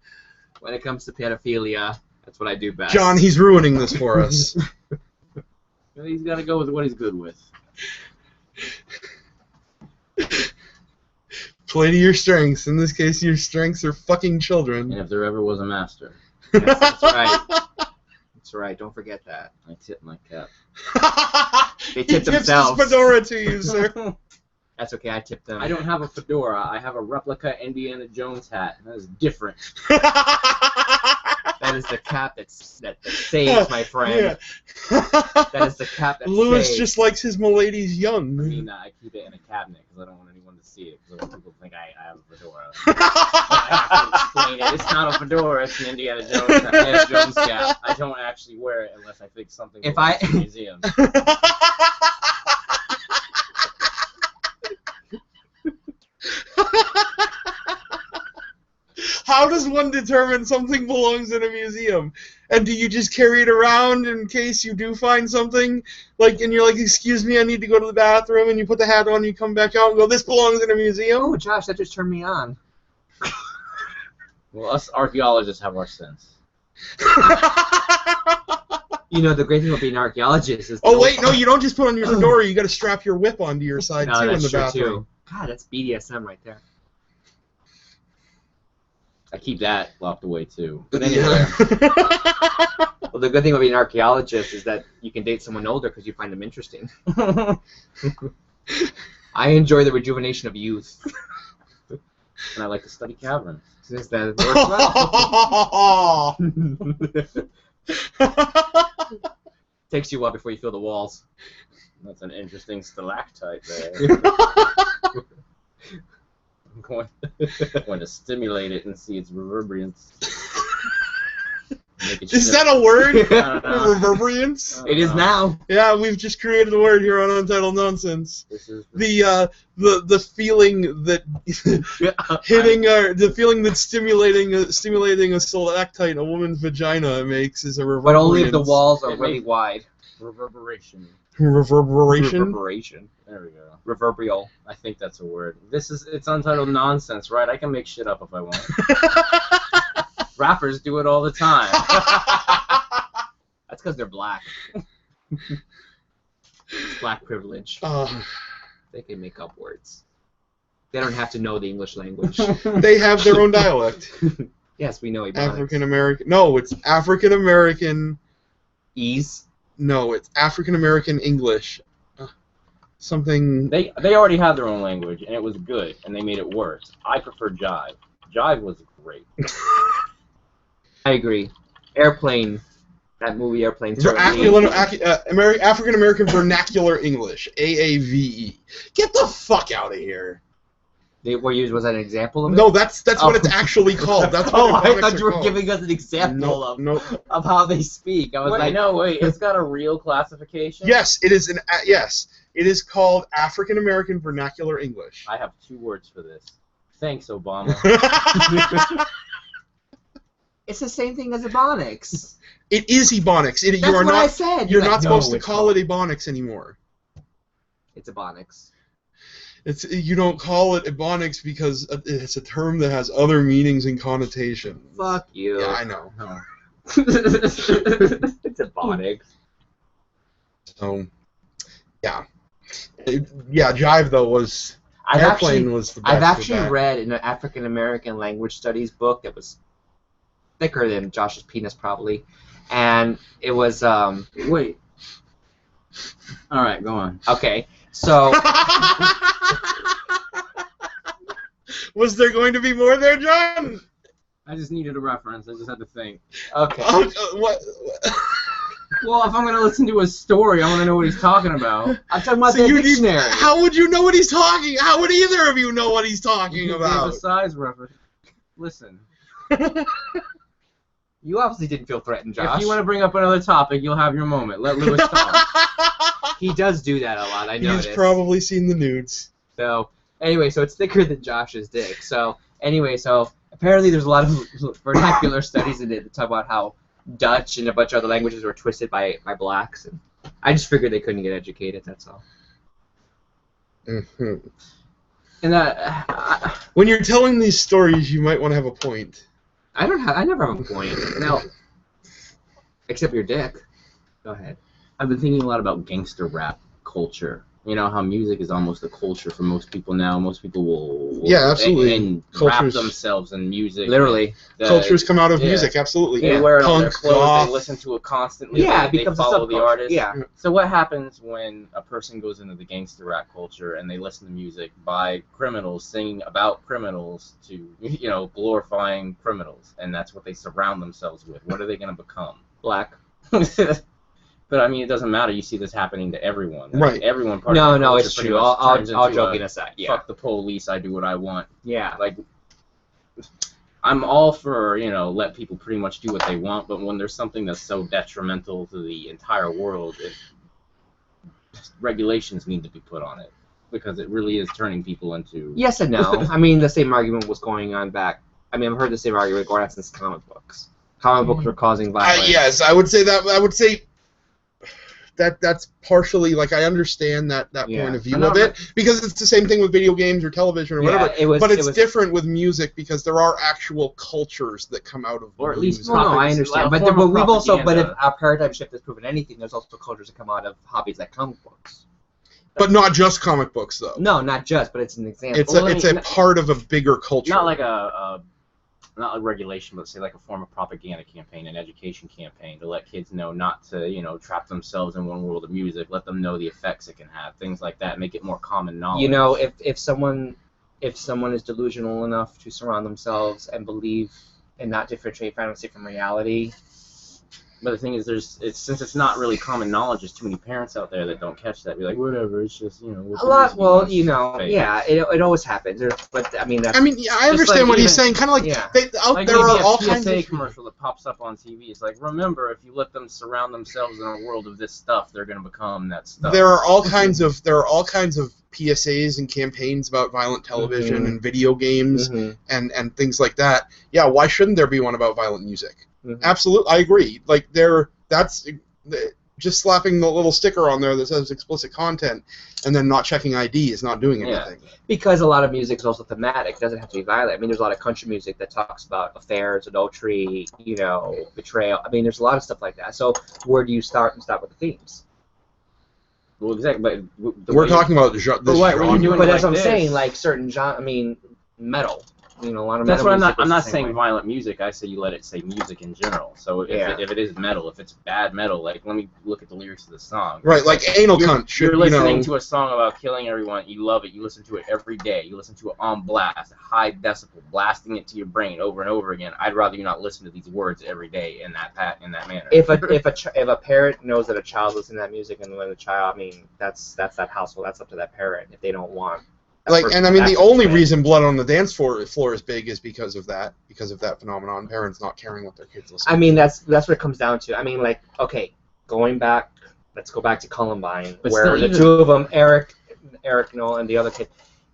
when it comes to pedophilia, that's what I do best. John, he's ruining this for us. He's got to go with what he's good with. Play to your strengths. In this case, your strengths are fucking children. And if there ever was a master... Yes, that's right. That's right. Don't forget that. I tip my cap. They tip He themselves. tips his fedora to you, sir. That's okay. I tipped them. I don't have a fedora. I have a replica Indiana Jones hat. That is different. That is the cap that saves, my friend. Yeah. That is the cap that Lewis saves. just likes his miladies young. I mean, I keep it in a cabinet because I don't want anyone wanted to see it because people think I have a fedora. I have to explain it. It's not a fedora. It's an Indiana Jones cap. I don't actually wear it unless I think something belongs to the museum. How does one determine something belongs in a museum? And do you just carry it around in case you do find something? Like, and you're like, excuse me, I need to go to the bathroom, and you put the hat on, and you come back out and go, this belongs in a museum? Oh, Josh, that just turned me on. Well, us archaeologists have our sense. You know, the great thing about being an archaeologist is... Oh, wait, no, you don't just put on your fedora. You got to strap your whip onto your side, too, in the bathroom. Too. God, that's BDSM right there. I keep that locked away, too. But anyway. Well, the good thing about being an archaeologist is that you can date someone older because you find them interesting. I enjoy the rejuvenation of youth. And I like to study caverns. Since that works well. Takes you a while before you feel the walls. That's an interesting stalactite there. I'm going to stimulate it and see its reverberance. Is that a word? Reverberance? It is now. Yeah, we've just created a word here on Untitled Nonsense. This is the feeling that the feeling that stimulating a stalactite in a woman's vagina makes is a reverberance. But only if the walls are really wide. Reverberation. Reverberation? Reverberation. There we go. Reverbrial. I think that's a word. It's Untitled Nonsense, right? I can make shit up if I want. Rappers do it all the time. That's because they're black. Black privilege. They can make up words. They don't have to know the English language. They have their own dialect. Yes, we know Ebonics. African American. No, it's African American. Ease. No, it's African American English. Something. They already had their own language, and it was good, and they made it worse. I prefer Jive. Jive was great. I agree. Airplane. That movie Airplane. African American Vernacular English. AAVE. Get the fuck out of here. Was that an example of it? No, that's what it's actually called. That's what I thought you were giving us an example of how they speak. I was wait, wait, it's got a real classification? Yes, it is yes. It is called African American Vernacular English. I have 2 words for this. Thanks, Obama. It's the same thing as Ebonics. It is Ebonics. I said. You're not supposed to call it Ebonics anymore. It's Ebonics. You don't call it Ebonics because it's a term that has other meanings and connotations. Fuck you. Yeah, I know. It's Ebonics. So, yeah. Jive, though, was... Airplane was the best. I've actually read an African American language studies book that was thicker than Josh's penis, probably. And it was... Wait. All right, go on. Okay, so... Was there going to be more there, John? I just needed a reference. I just had to think. Okay. What? Well, if I'm going to listen to a story, I want to know what he's talking about. I'm talking about the dictionary. How would you know what he's talking? How would either of you know what he's talking about? There's a size reference. Listen. You obviously didn't feel threatened, Josh. If you want to bring up another topic, you'll have your moment. Let Lewis talk. He does do that a lot, I noticed. He's probably seen the nudes. So, anyway, so it's thicker than Josh's dick. So, anyway, apparently there's a lot of vernacular studies in it that talk about how Dutch and a bunch of other languages were twisted by blacks. And I just figured they couldn't get educated, that's all. Mm-hmm. And when you're telling these stories, you might want to have a point. I never have a point. No. Except your dick. Go ahead. I've been thinking a lot about gangster rap culture. You know how music is almost a culture for most people now. Most people will absolutely and wrap themselves in music. Literally, cultures come out of music. Absolutely, they wear it on their Punk, clothes. goth. They listen to it constantly. Yeah, they follow the artist. Yeah. So what happens when a person goes into the gangster rap culture and they listen to music by criminals singing about criminals to glorifying criminals, and that's what they surround themselves with? What are they going to become? Black. But I mean, it doesn't matter. You see this happening to everyone. Right. Everyone. No, it's true. All joking aside. Yeah. Fuck the police. I do what I want. Yeah. Like, I'm all for, let people pretty much do what they want, but when there's something that's so detrimental to the entire world, regulations need to be put on it, because it really is turning people into... Yes and no. I mean, the same argument was going on back... I mean, I've heard the same argument going on since comic books. Comic books were causing violence. Yes, I would say that. I would say that's partially, like, I understand that point of view of it, because it's the same thing with video games or television or whatever. But it's different with music, because there are actual cultures that come out of or at least music. Well, no, I understand. But we've also, but if our paradigm shift has proven anything, there's also cultures that come out of hobbies like comic books. But not just comic books, though. No, not just, but it's an example. It's a part of a bigger culture. Not like not a regulation, but say like a form of propaganda campaign, an education campaign to let kids know not to, trap themselves in one world of music, let them know the effects it can have, things like that, make it more common knowledge. If someone is delusional enough to surround themselves and believe and not differentiate fantasy from reality. But the thing is, since it's not really common knowledge, there's too many parents out there that don't catch that. Be like, whatever, it's just, a lot. Well, yeah, it always happens. But I mean, I understand what he's saying. Kind of like there are all kinds of commercial that pops up on TV. It's like, remember, if you let them surround themselves in a world of this stuff, they're going to become that stuff. There are all kinds of PSAs and campaigns about violent television and video games and things like that. Yeah, why shouldn't there be one about violent music? Absolutely, I agree. Like that's just slapping the little sticker on there that says explicit content, and then not checking ID is not doing anything. Because a lot of music is also thematic. It doesn't have to be violent. I mean, there's a lot of country music that talks about affairs, adultery, betrayal. I mean, there's a lot of stuff like that. So where do you start and stop with the themes? Well, exactly. But we're talking about this genre. But that's what I'm saying. Like certain genre. I mean, metal. A lot of that's metal. What I'm not saying violent music. I say you let it say music in general. So if it is metal, if it's bad metal, like let me look at the lyrics of the song. Right, like anal cunt. You're listening to a song about killing everyone. You love it. You listen to it every day. You listen to it on blast, high decibel, blasting it to your brain over and over again. I'd rather you not listen to these words every day in that manner. If a parent knows that a child listens to that music and when the child, that's that household. That's up to that parent if they don't want. The only reason Blood on the Dance Floor is big is because of that phenomenon. Parents not caring what their kids listen. I mean, that's what it comes down to. I mean, like, okay, let's go back to Columbine, where the two of them, Eric, Noel, and the other kid,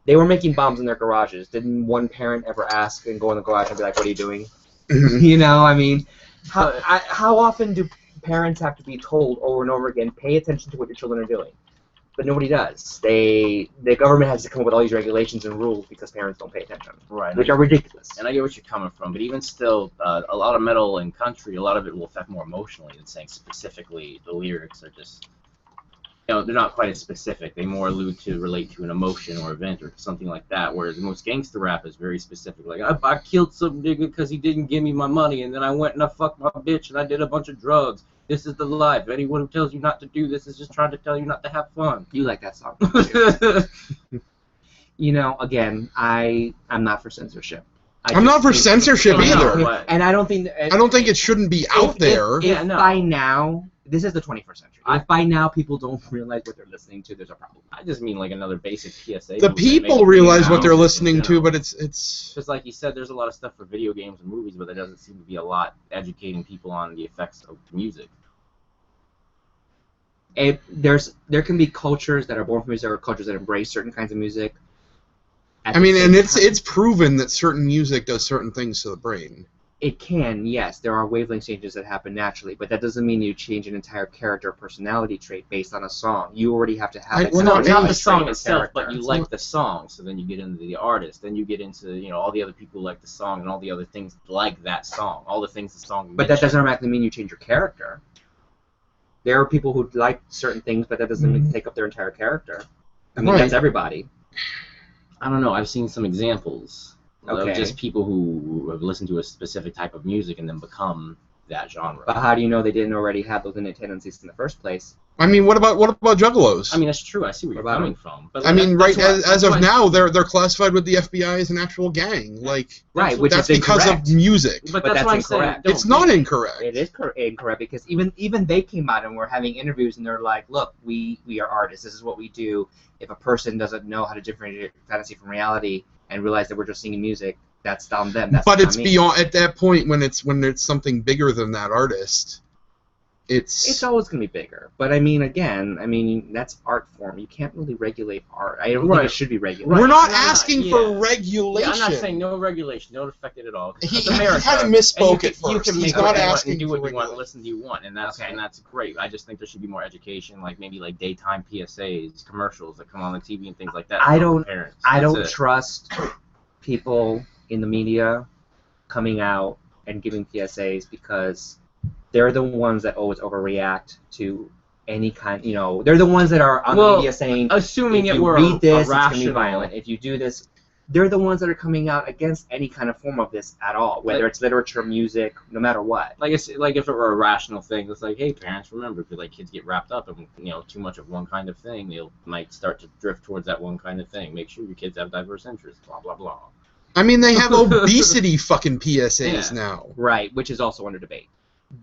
they were making bombs in their garages. Didn't one parent ever ask and go in the garage and be like, "What are you doing?" I mean, how often do parents have to be told over and over again, pay attention to what your children are doing? But nobody does. The government has to come up with all these regulations and rules because parents don't pay attention, right? Which are ridiculous. And I get what you're coming from, but even still, a lot of metal and country, a lot of it will affect more emotionally than saying specifically. The lyrics are just, they're not quite as specific. They more relate to an emotion or event or something like that. Whereas most gangster rap is very specific. Like I killed some nigga because he didn't give me my money, and then I went and I fucked my bitch and I did a bunch of drugs. This is the life. Anyone who tells you not to do this is just trying to tell you not to have fun. You like that song. Again, I'm not for censorship. I'm not for censorship either. And I don't think it shouldn't be out there. By now, this is the 21st century. If by now people don't realize what they're listening to, there's a problem. I just mean like another basic PSA. The people realize what they're listening to, but it's just like you said. There's a lot of stuff for video games and movies, but there doesn't seem to be a lot educating people on the effects of music. There can be cultures that are born from music, or cultures that embrace certain kinds of music. It's proven that certain music does certain things to the brain. It can, yes. There are wavelength changes that happen naturally, but that doesn't mean you change an entire character or personality trait based on a song. You already have to have not the song itself, but you like the song, so then you get into the artist, then you get into all the other people who like the song and all the other things like that song, all the things the song. But that doesn't automatically mean you change your character. There are people who like certain things, but that doesn't mean take up their entire character. I mean, that's everybody. I don't know. I've seen some examples of just people who have listened to a specific type of music and then become that genre. But how do you know they didn't already have those innate tendencies in the first place? I mean, what about Juggalos? I mean, that's true. I see where you're coming from. But I mean, that's right why, as of now, they're classified with the FBI as an actual gang. Like, right, which that's is because incorrect. of music. But that's why I'm saying, it's not incorrect. It is incorrect because even they came out and were having interviews and they're like, look, we are artists. This is what we do. If a person doesn't know how to differentiate fantasy from reality and realize that we're just singing music, that's on them. That's but it's me. beyond at that point when it's something bigger than that artist. It's always going to be bigger. But I mean, again, that's art form. You can't really regulate art. I don't think it should be regulated. We're not asking for regulation. Yeah, I'm not saying no regulation. Don't affect it at all. He kind of misspoke at first. You can He's make not what asking you want, for do what you want, listen to you want, and that's great. I just think there should be more education, like maybe like daytime PSAs, commercials that come on the TV and things like that. I don't trust people in the media coming out and giving PSAs because they're the ones that always overreact to any kind. They're the ones that are on the media saying, assuming if it you were read this, it's rational, going to be violent. If you do this, they're the ones that are coming out against any kind of form of this at all, whether it's literature, music, no matter what. Like if it were a rational thing, it's like, hey, parents, remember, if kids get wrapped up in too much of one kind of thing, they might start to drift towards that one kind of thing. Make sure your kids have diverse interests. Blah blah blah. I mean, they have obesity fucking PSAs now. Right, which is also under debate.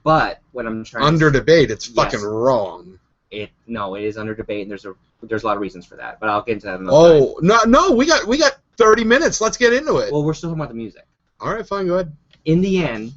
But what I'm trying under debate, it's fucking wrong. It is under debate, and there's a lot of reasons for that. But I'll get into that another time. No, we got 30 minutes. Let's get into it. Well, we're still talking about the music. All right, fine, go ahead. In the end,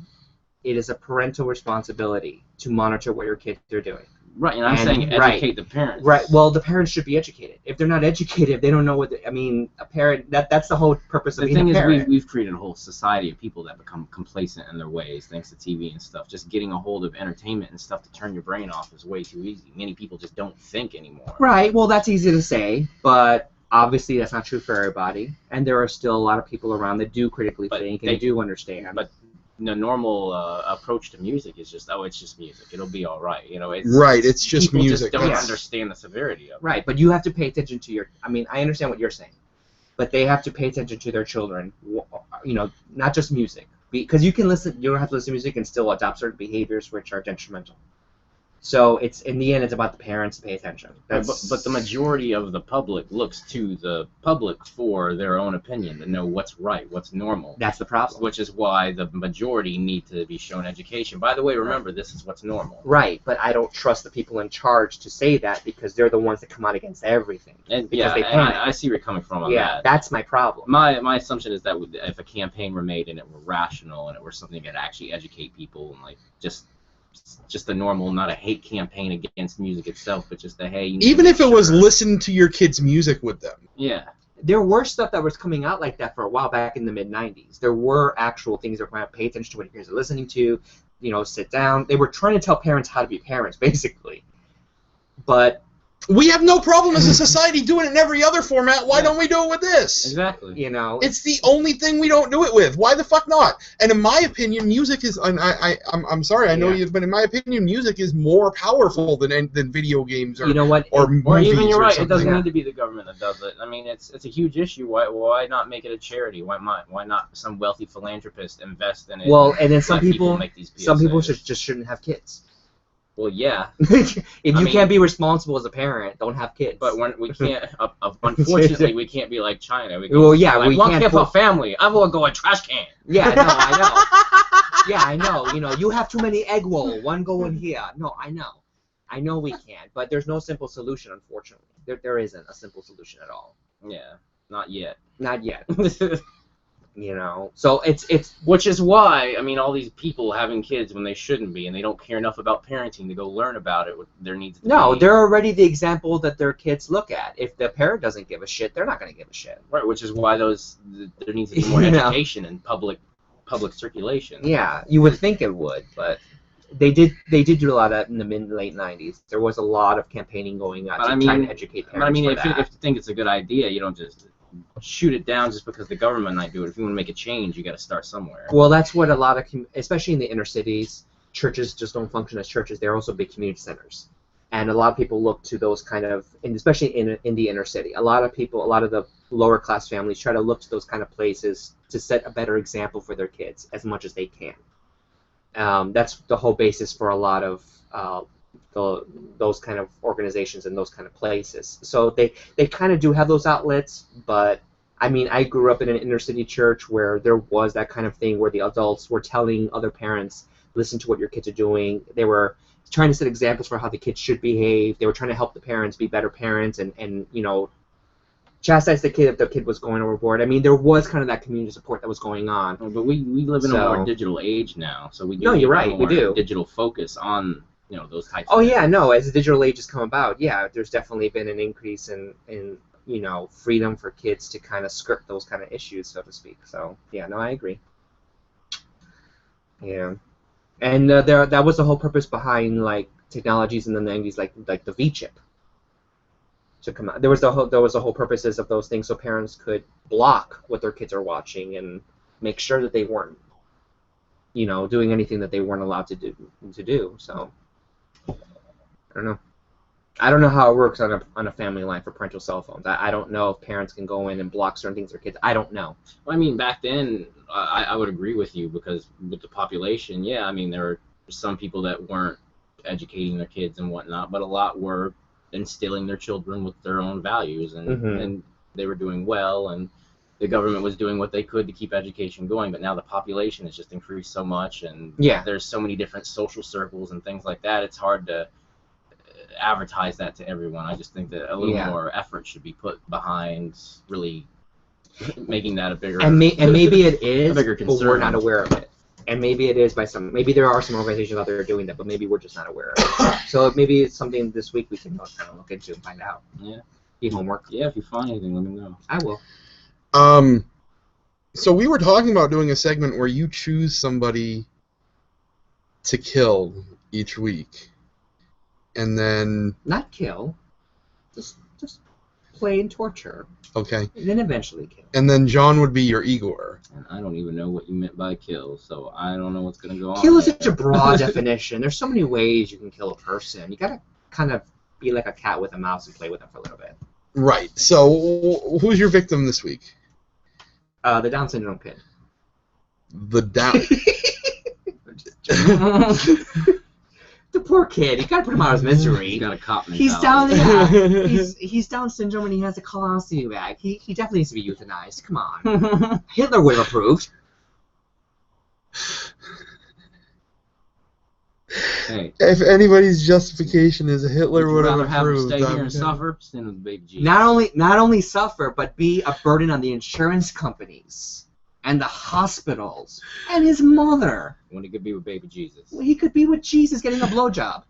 it is a parental responsibility to monitor what your kids are doing. Right, and I'm saying educate the parents. Right. Well, the parents should be educated. If they're not educated, they don't know what. A parent. That's the whole purpose of being a parent. The thing is, we've created a whole society of people that become complacent in their ways, thanks to TV and stuff. Just getting a hold of entertainment and stuff to turn your brain off is way too easy. Many people just don't think anymore. Right. Well, that's easy to say, but obviously that's not true for everybody. And there are still a lot of people around that do critically think and do understand. But the normal approach to music is just, it's just music. It'll be all right. It's just people music. People just don't understand the severity of it. Right, but you have to pay attention to I understand what you're saying, but they have to pay attention to their children. Not just music, because you don't have to listen to music and still adopt certain behaviors which are detrimental. So in the end, it's about the parents to pay attention. But the majority of the public looks to the public for their own opinion to know what's right, what's normal. That's the problem. Which is why the majority need to be shown education. By the way, remember, this is what's normal. Right, but I don't trust the people in charge to say that because they're the ones that come out against everything. And I see where you're coming from on that. Yeah, that's my problem. My assumption is that if a campaign were made and it were rational and it were something that actually educate people and just a normal, not a hate campaign against music itself, but just even if it was listen to your kids' music with them. Yeah. There were stuff that was coming out like that for a while back in the mid-'90s. There were actual things that were going to pay attention to what your kids are listening to, sit down. They were trying to tell parents how to be parents, basically. But we have no problem as a society doing it in every other format. Why don't we do it with this? Exactly. It's the only thing we don't do it with. Why the fuck not? And in my opinion, music is. I'm sorry, I know you, but in my opinion, music is more powerful than video games or or movies. Or even you're right. It doesn't need to be the government that does it. I mean, it's a huge issue. Why not make it a charity? Why not some wealthy philanthropist invest in it? Well, and then some people make these PSAs. Some people just shouldn't have kids. Well, yeah. If you can't be responsible as a parent, don't have kids. But we can't. Unfortunately, we can't be like China. We can't have a family. I will go a trash can. Yeah, no, I know. Yeah, I know. You have too many egg roll. One go in here. No, I know. I know we can't. But there's no simple solution, unfortunately. There isn't a simple solution at all. Yeah, not yet. Not yet. So it's which is why all these people having kids when they shouldn't be, and they don't care enough about parenting to go learn about it. There needs to be. No, they're already the example that their kids look at. If the parent doesn't give a shit, they're not going to give a shit. Right, which is why there needs to be more education and public circulation. Yeah, you would think it would, but they did do a lot of that in the late '90s. There was a lot of campaigning going on trying to educate parents. If you think it's a good idea, you don't just shoot it down just because the government might do it. If you want to make a change, you got to start somewhere. Well, that's what a lot of, especially in the inner cities, churches just don't function as churches. They're also big community centers, and a lot of people look to those kind of, and especially in the inner city, a lot of the lower class families try to look to those kind of places to set a better example for their kids as much as they can. That's the whole basis for a lot of those kind of organizations and those kind of places. So they kind of do have those outlets, but I mean, I grew up in an inner city church where there was that kind of thing where the adults were telling other parents, listen to what your kids are doing. They were trying to set examples for how the kids should behave. They were trying to help the parents be better parents and you know, chastise the kid if the kid was going overboard. I mean, there was kind of that community support that was going on. But we live in a more digital age now, so we do you're right, we do. Digital focus on, you know, those types of things. Yeah, no, as the digital age has come about, yeah, there's definitely been an increase in you know, freedom for kids to kind of skirt those kind of issues, so to speak. So, yeah, no, I agree. Yeah. And that was the whole purpose behind, like, technologies in the 90s, like the V-chip to come out. There was the whole purposes of those things so parents could block what their kids are watching and make sure that they weren't, you know, doing anything that they weren't allowed to do. So, I don't know. I don't know how it works on a family line for parental cell phones. I don't know if parents can go in and block certain things for kids. I don't know. Well, I mean, back then, I would agree with you because with the population, yeah, I mean, there were some people that weren't educating their kids and whatnot, but a lot were instilling their children with their own values, and they were doing well, and the government was doing what they could to keep education going. But now the population has just increased so much, and there's so many different social circles and things like that. It's hard to advertise that to everyone. I just think that a little more effort should be put behind really making that a bigger and maybe it is, a bigger concern. But we're not aware of it. And maybe it is maybe there are some organizations out there doing that, but maybe we're just not aware of it. So maybe it's something this week we can kind of look into and find out. Yeah. Be homework. Yeah, if you find anything, let me know. I will. So we were talking about doing a segment where you choose somebody to kill each week. And then... Not kill. Just plain torture. Okay. And then eventually kill. And then John would be your Igor. And I don't even know what you meant by kill, so I don't know what's going to go on. Kill is such a broad definition. There's so many ways you can kill a person. You got to kind of be like a cat with a mouse and play with them for a little bit. Right. So who's your victim this week? The Down syndrome kid. The Down... The poor kid. You gotta put him out of his misery. He's got a cop mentality. He's down. Yeah. he's Down syndrome and he has a colostomy bag. He definitely needs to be euthanized. Come on. Hitler would have approved. Hey. If anybody's justification is Hitler would have approved, stay here and suffer, stand with baby Jesus. Not only suffer, but be a burden on the insurance companies. And the hospitals. And his mother. When he could be with baby Jesus. Well, he could be with Jesus getting a blowjob.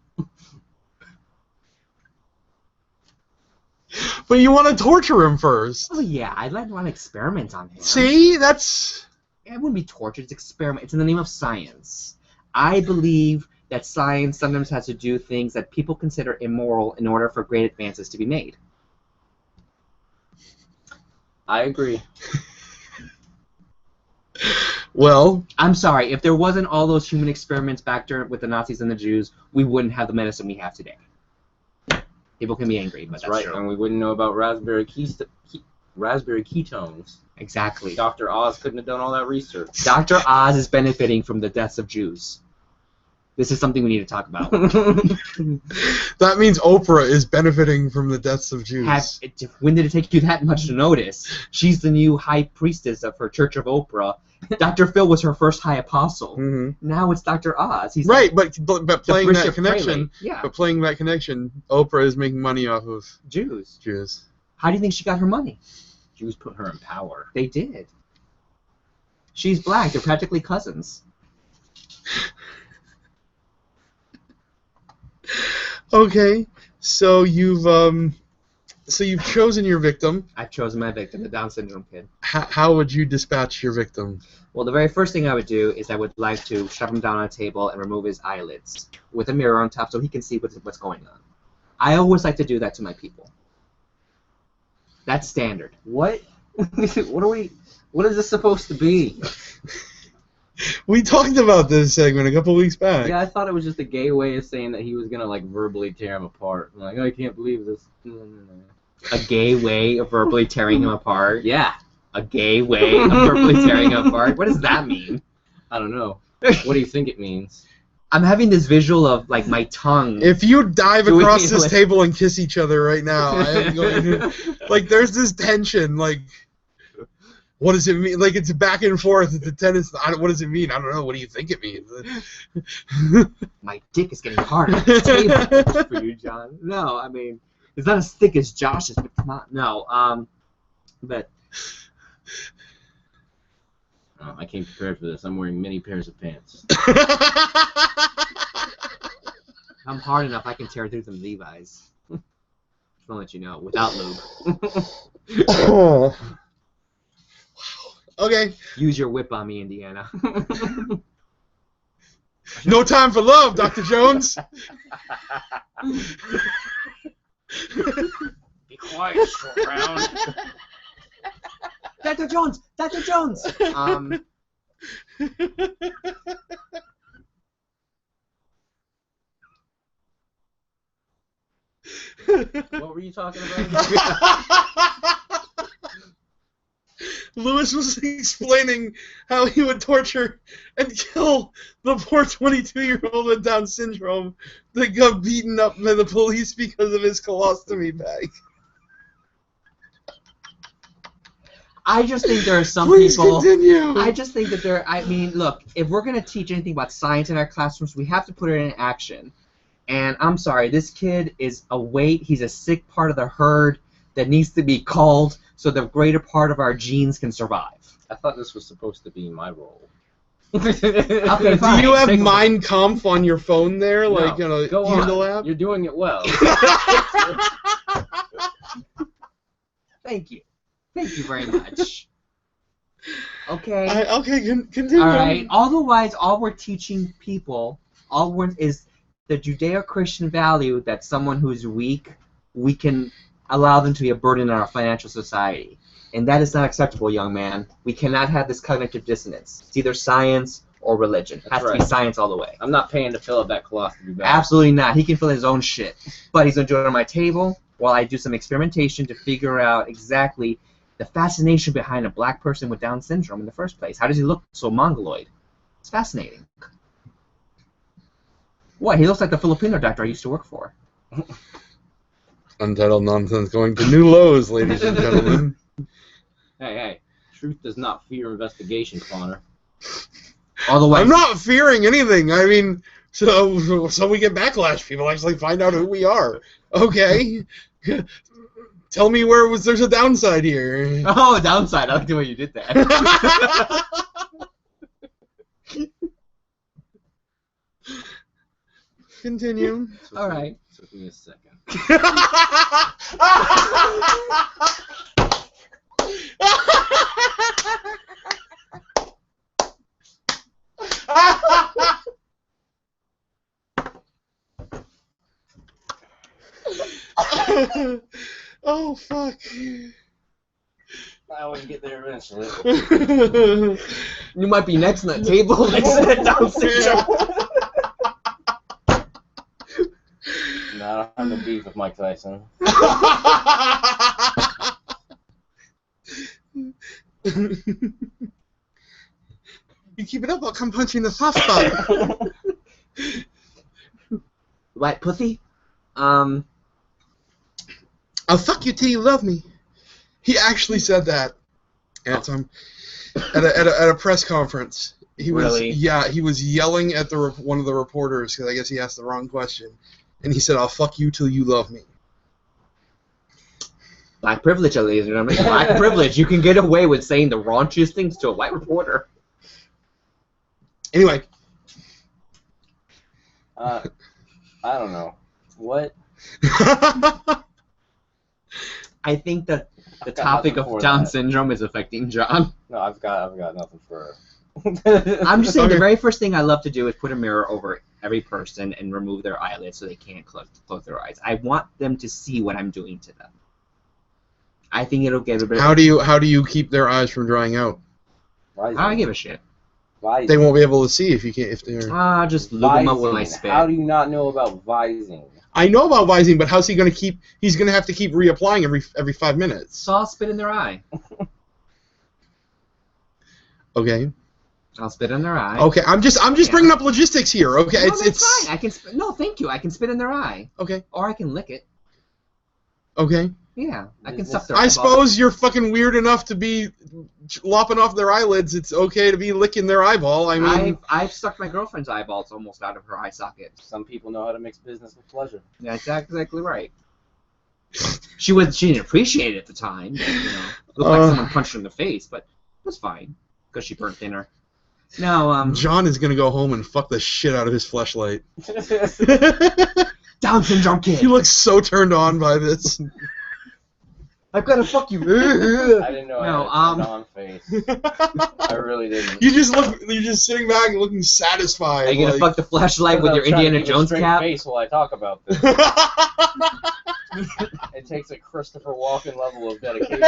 But you want to torture him first. Oh, yeah. I'd like to run experiments on him. See? That's... It wouldn't be torture. It's experiment. It's in the name of science. I believe that science sometimes has to do things that people consider immoral in order for great advances to be made. I agree. Well, I'm sorry. If there wasn't all those human experiments back during with the Nazis and the Jews, we wouldn't have the medicine we have today. People can be angry, but that's right. true. And we wouldn't know about raspberry ketones. Exactly. Dr. Oz couldn't have done all that research. Dr. Oz is benefiting from the deaths of Jews. This is something we need to talk about. That means Oprah is benefiting from the deaths of Jews. When did it take you that much to notice? She's the new high priestess of her Church of Oprah. Dr. Phil was her first high apostle. Mm-hmm. Now it's Dr. Oz. He's right, like but playing that connection, prelate. Yeah. but playing that connection, Oprah is making money off of Jews. How do you think she got her money? Jews put her in power. They did. She's black. They're practically cousins. Okay, so you've chosen your victim. I've chosen my victim, the Down syndrome kid. How would you dispatch your victim? Well, the very first thing I would do is I would like to shove him down on a table and remove his eyelids with a mirror on top so he can see what's going on. I always like to do that to my people. That's standard. What? What is this supposed to be? We talked about this segment a couple weeks back. Yeah, I thought it was just a gay way of saying that he was gonna like verbally tear him apart. I'm like, I can't believe this. A gay way of verbally tearing him apart? Yeah. A gay way of verbally tearing him apart? What does that mean? I don't know. What do you think it means? I'm having this visual of like my tongue. If you dive Doing across it this with- table and kiss each other right now, I am going to, like, there's this tension, like, what does it mean? Like, it's back and forth. It's the tennis. What does it mean? I don't know. What do you think it means? My dick is getting harder at the table for you, John. No, I mean, it's not as thick as Josh's, but come on. No, but Oh, I came prepared for this. I'm wearing many pairs of pants. I'm hard enough. I can tear through some Levi's. Just want to let you know, without lube. Okay. Use your whip on me, Indiana. No time for love, Dr. Jones. Be quiet, short round. Dr. Jones! Dr. Jones! What were you talking about? Lewis was explaining how he would torture and kill the poor 22-year-old with Down syndrome that got beaten up by the police because of his colostomy bag. I just think there are some Please people. continue. I just think that there. I mean, look, if we're gonna teach anything about science in our classrooms, we have to put it in action. And I'm sorry, this kid is a weight. He's a sick part of the herd that needs to be culled so the greater part of our genes can survive. I thought this was supposed to be my role. Okay, Do fine. you have Take a- Mein Kampf on your phone there, like No, in a go Kindle on. app? You're doing it well. Thank you. Thank you very much. Okay. Continue. All right. Otherwise, all we're teaching people, is the Judeo-Christian value that someone who's weak, we can allow them to be a burden in our financial society. And that is not acceptable, young man. We cannot have this cognitive dissonance. It's either science or religion. It has That's to be right. science all the way. I'm not paying to fill up that colostomy bag. Absolutely not. He can fill his own shit. But he's going to do it on my table while I do some experimentation to figure out exactly the fascination behind a black person with Down syndrome in the first place. How does he look so mongoloid? It's fascinating. What? He looks like the Filipino doctor I used to work for. Untitled Nonsense going to new lows, ladies and gentlemen. Hey, truth does not fear investigation, Connor. Otherwise, I'm not fearing anything. I mean, so we get backlash. People actually find out who we are. Okay. Tell me there's a downside here. Oh, downside. I like the way you did that. Continue. All right. Took me a second. Oh, fuck. I wouldn't get there eventually. You might be next on that table next to that Down syndrome. No, I don't have no beef with Mike Tyson. You keep it up, I'll come punch you in the soft spot. Right, pussy? I'll fuck you till you love me. He actually said that at a press conference. He was Really? Yeah, he was yelling at one of the reporters because I guess he asked the wrong question, and he said, "I'll fuck you till you love me." Black privilege, ladies and gentlemen. Black privilege. You can get away with saying the raunchiest things to a white reporter. Anyway. I don't know. What? I think that the I've got topic nothing of for Down that. syndrome is affecting John. No, I've got nothing for I'm just saying Okay. the very first thing I love to do is put a mirror over every person and remove their eyelids so they can't close their eyes. I want them to see what I'm doing to them. I think it'll get a bit. How do you keep their eyes from drying out? I don't give a shit. Vising. They won't be able to see if they're. Just lube them up with my Vising. spit. How do you not know about vising? I know about vising, but how's he going to keep? He's going to have to keep reapplying every 5 minutes. So I'll spit in their eye. Okay. I'll spit in their eye. Okay, I'm just bringing up logistics here. Okay, No, it's fine. I can no, thank you. I can spit in their eye. Okay. Or I can lick it. Okay. Yeah, I can suck their I eyeball. suppose you're fucking weird enough to be lopping off their eyelids. It's okay to be licking their eyeball. I mean, I've sucked my girlfriend's eyeballs almost out of her eye socket. Some people know how to mix business with pleasure. That's exactly right. She didn't appreciate it at the time. But, looked like someone punched her in the face, but it was fine because she burnt thinner. No, John is gonna go home and fuck the shit out of his fleshlight. Down syndrome kid. He looks so turned on by this. I've got to fuck you. I didn't know I had a on face. I really didn't. You're just sitting back and looking satisfied. Are you gonna fuck the flashlight with your Indiana Jones cap? Face while I talk about this. It takes a Christopher Walken level of dedication.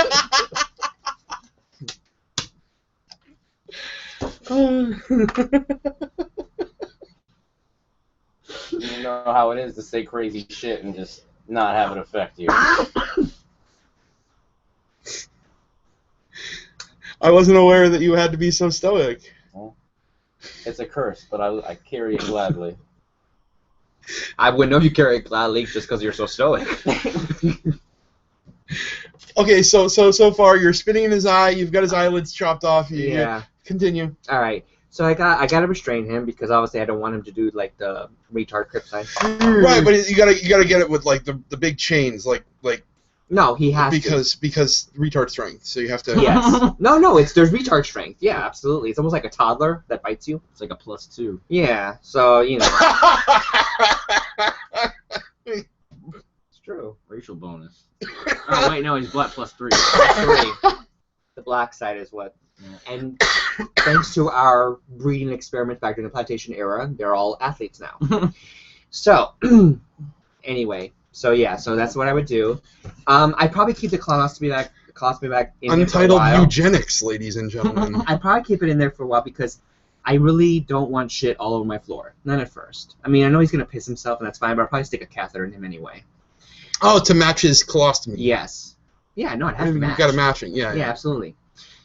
You know how it is to say crazy shit and just not have it affect you. I wasn't aware that you had to be so stoic. Well, it's a curse, but I carry it gladly. I wouldn't know you carry it gladly just because you're so stoic. Okay, so far you're spitting in his eye. You've got his eyelids chopped off. Yeah. Continue. All right. So I got to restrain him because obviously I don't want him to do like the retard crip sign. Right, but you gotta get it with like the big chains, like. No, he has because retard strength. So you have to. Yes. No. There's retard strength. Yeah, absolutely. It's almost like a toddler that bites you. It's like a +2. Yeah. So It's true. Racial bonus. Oh wait, no, he's black +3. The black side is what. And thanks to our breeding experiment back during the plantation era, they're all athletes now. So, anyway, so that's what I would do. I'd probably keep the colostomy bag in Untitled there for a while. Eugenics, ladies and gentlemen. I'd probably keep it in there for a while because I really don't want shit all over my floor. Not at first. I mean, I know he's going to piss himself, and that's fine, but I'll probably stick a catheter in him anyway. Oh, to match his colostomy. Yes. Yeah, no, it has to match. You've got a matching, yeah. Yeah, absolutely.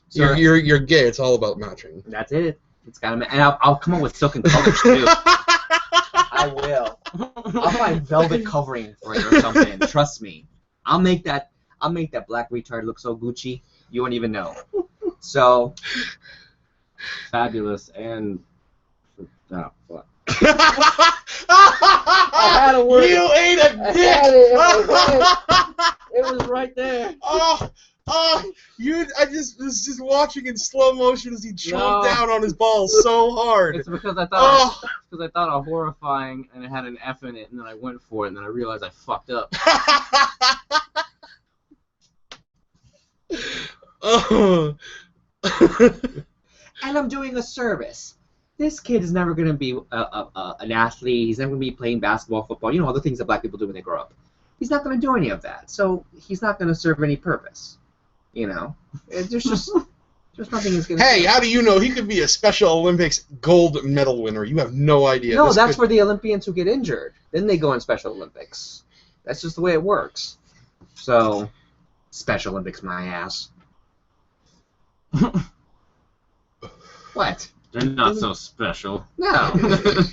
So you're gay. It's all about matching. That's it. It's got to, and I'll come up with silken colors too. I will. I'll find velvet covering for it or something. Trust me. I'll make that black retard look so Gucci you won't even know. So fabulous and fuck. I had a word. You ate a dick. It was right there. I was just watching in slow motion as he chomped down on his balls so hard. It's because I thought it horrifying and it had an F in it, and then I went for it, and then I realized I fucked up. And I'm doing a service. This kid is never going to be an athlete. He's never going to be playing basketball, football, all the things that black people do when they grow up. He's not going to do any of that. So he's not going to serve any purpose. There's nothing he's going to Hey, how do you know? He could be a Special Olympics gold medal winner. You have no idea. No, that's for the Olympians who get injured. Then they go in Special Olympics. That's just the way it works. So, Special Olympics, my ass. What? They're not so special. No.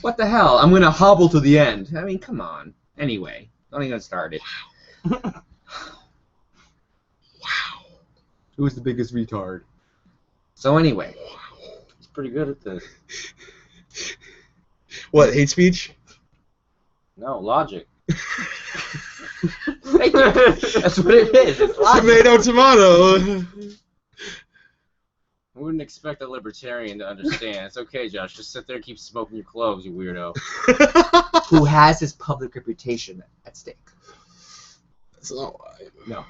What the hell? I'm going to hobble to the end. I mean, come on. Anyway, don't even start it. Wow. Who's the biggest retard? So anyway. He's pretty good at this. What, hate speech? No, logic. Thank you. That's what it is. It's logic. Tomato. I wouldn't expect a libertarian to understand. It's okay, Josh. Just sit there and keep smoking your cloves, you weirdo. Who has his public reputation at stake. That's not why. No.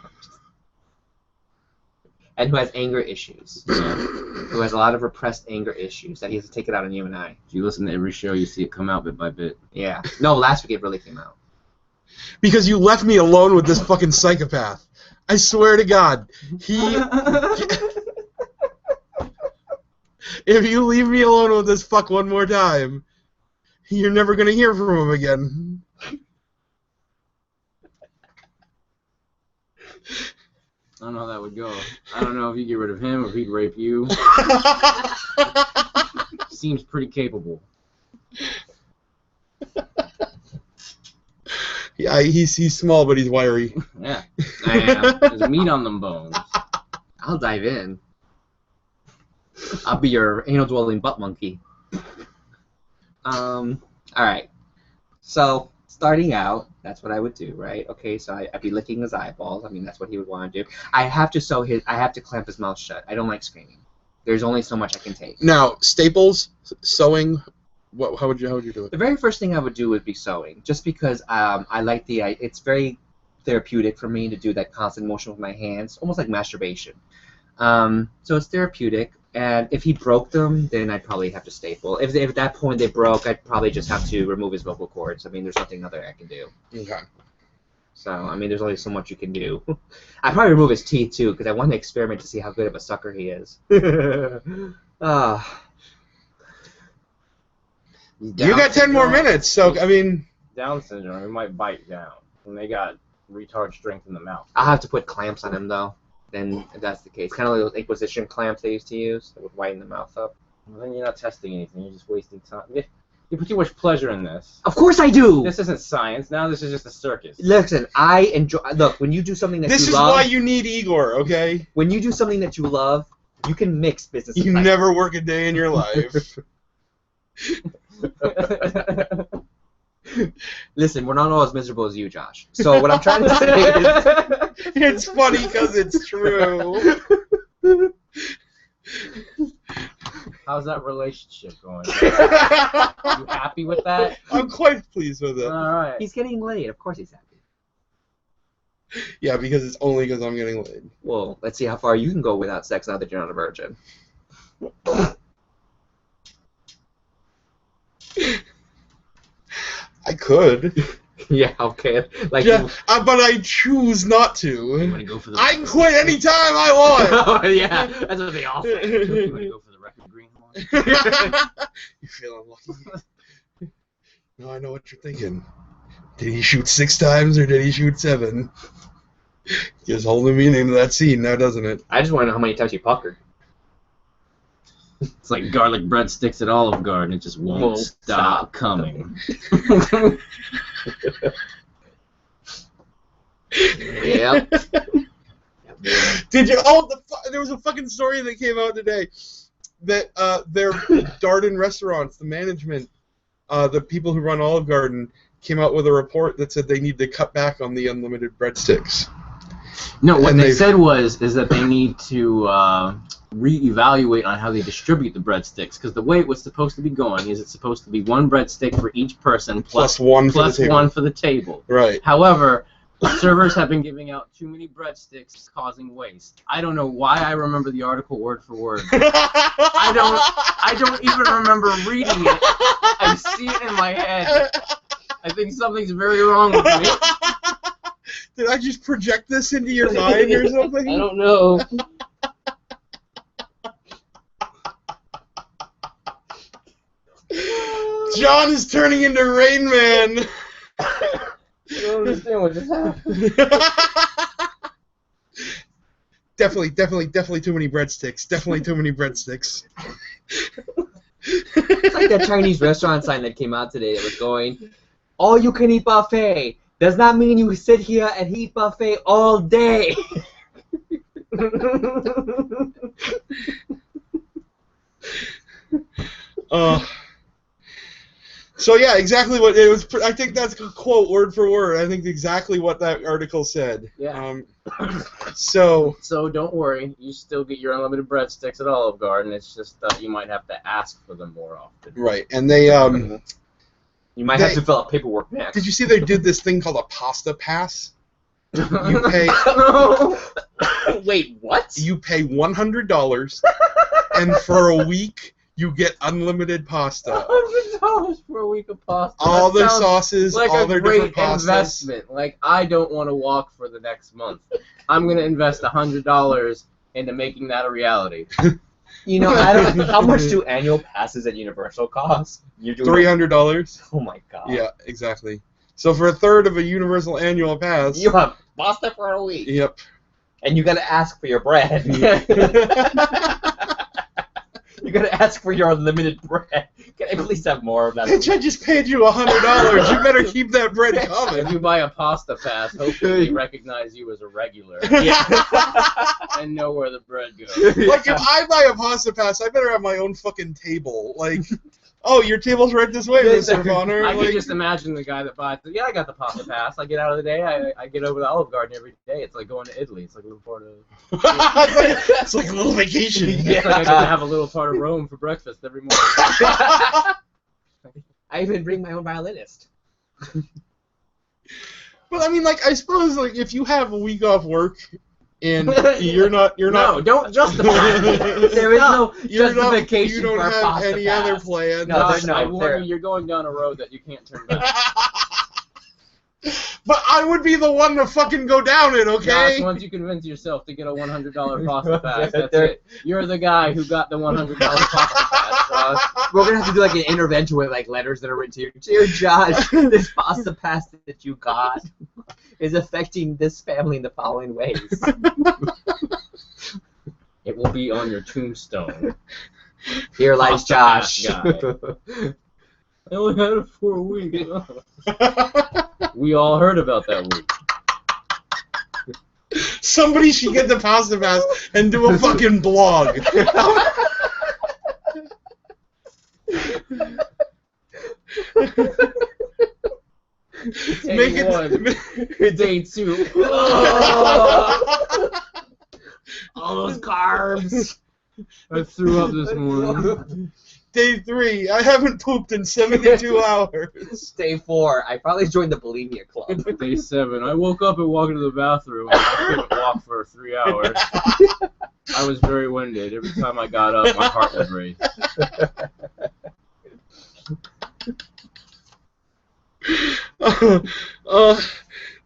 And who has anger issues. Who has a lot of repressed anger issues that he has to take it out on you and I. You listen to every show, you see it come out bit by bit. Yeah. No, last week it really came out. Because you left me alone with this fucking psychopath. I swear to God. If you leave me alone with this fuck one more time, you're never going to hear from him again. I don't know how that would go. I don't know if you get rid of him or if he'd rape you. seems pretty capable. Yeah, he's small, but he's wiry. Yeah, I am. There's meat on them bones. I'll dive in. I'll be your anal-dwelling butt monkey. Alright. So, starting out, that's what I would do, right? Okay, so I'd be licking his eyeballs. I mean, that's what he would want to do. I have to clamp his mouth shut. I don't like screaming. There's only so much I can take. Now, staples, sewing, how would you do it? The very first thing I would do would be sewing, just because I like it's very therapeutic for me to do that constant motion with my hands, almost like masturbation. So it's therapeutic. And if he broke them, then I'd probably have to staple. If at that point they broke, I'd probably just have to remove his vocal cords. I mean, there's nothing other I can do. Okay. So, I mean, there's only so much you can do. I'd probably remove his teeth, too, because I want to experiment to see how good of a sucker he is. You got 10 more minutes, so, I mean... Down syndrome, he might bite down. And they got retard strength in the mouth. I'll have to put clamps on him, though. Then, if that's the case. Kind of like those Inquisition clamps they used to use that would widen the mouth up. Well, then you're not testing anything. You're just wasting time. You put too much pleasure in this. Of course I do! This isn't science. Now this is just a circus. Listen, I enjoy... Look, when you do something that this you is love... why you need Igor, okay? When you do something that you love, you can mix business and You life. never work a day in your life. Listen, we're not all as miserable as you, Josh. So what I'm trying to say is... It's funny because it's true. How's that relationship going? You happy with that? I'm quite pleased with it. All right. He's getting laid. Of course he's happy. Yeah, because it's only because I'm getting laid. Well, let's see how far you can go without sex now that you're not a virgin. I could. Yeah, okay. Like, Yeah, but I choose not to. You want to go for the I can quit anytime I want. Oh, yeah, that's what they all say. You want to go for the record greenhorn? You feel unlucky. No, I know what you're thinking. Did he shoot 6 times or did he shoot 7? Gives whole new meaning to that scene now, doesn't it? I just want to know how many times you puckered. It's like garlic breadsticks at Olive Garden. It just won't stop coming. Yep. Did you? Oh, there was a fucking story that came out today that their Darden restaurants, the management, the people who run Olive Garden, came out with a report that said they need to cut back on the unlimited breadsticks. No, what they said is that they need to reevaluate on how they distribute the breadsticks, because the way it was supposed to be going is it's supposed to be 1 breadstick for each person plus one for the table. Right. However, the servers have been giving out too many breadsticks, causing waste. I don't know why I remember the article word for word. I don't even remember reading it. I see it in my head. I think something's very wrong with me. Did I just project this into your mind or something? I don't know. John is turning into Rain Man. I don't understand what just happened. Definitely too many breadsticks. Definitely too many breadsticks. It's like that Chinese restaurant sign that came out today that was going, all you can eat buffet does not mean you sit here and eat buffet all day. So yeah, exactly what it was. I think that's a quote word for word. I think exactly what that article said. Yeah. So don't worry, you still get your unlimited breadsticks at Olive Garden. It's just that you might have to ask for them more often. Right, and they you might have to fill out paperwork next. Did you see they did this thing called a pasta pass? You pay. Wait, what? You pay $100, and for a week you get unlimited pasta. $100 for a week of pasta. All their sauces, like all their different pastas. Investment. Like, I don't want to walk for the next month. I'm gonna invest $100 into making that a reality. You know, I don't. How much do annual passes at Universal cost? You're doing $300. Oh my god. Yeah, exactly. So for a third of a Universal annual pass, you have pasta for a week. Yep. And you gotta ask for your bread. You're gonna ask for your unlimited bread. Can I please have more of that? Bitch, I just paid you $100. You better keep that bread If coming. you buy a pasta pass, hopefully they recognize you as a regular and know where the bread goes. Like, if I buy a pasta pass, I better have my own fucking table. Like, oh, your table's right this way, Mr. Bonner. I Like, can just imagine the guy that buys it. Yeah, I got the pasta pass. I get out of the day. I get over to Olive Garden every day. It's like going to Italy. It's like a little part of. it's like a little vacation. It's like I get to have a little part of Rome for breakfast every morning. I even bring my own violinist. But I mean, like, I suppose, like, if you have a week off work and you're not, No, don't justify it. There is no you justification don't for a have pasta any pass. other plan. No, there's I no. warn you, you're going down a road that you can't turn back. But I would be the one to fucking go down it, okay? Josh, once you convince yourself to get a $100 pasta pass, that's it. You're the guy who got the $100 pasta pass, Josh. We're gonna have to do like an intervention with like letters that are written to you. Dear Josh, this pasta pass that you got is affecting this family in the following ways. It will be on your tombstone. Here lies Pasta Josh. pass guy. I only had it for a week. We all heard about that week. Somebody should get the pasta pass and do a fucking blog. Day Make one. Day two. All those carbs. I threw up this morning. Day 3, I haven't pooped in 72 hours. Day 4, I probably joined the bulimia club. Day 7, I woke up and walked into the bathroom and I couldn't walk for 3 hours. I was very winded. Every time I got up, my heart would race.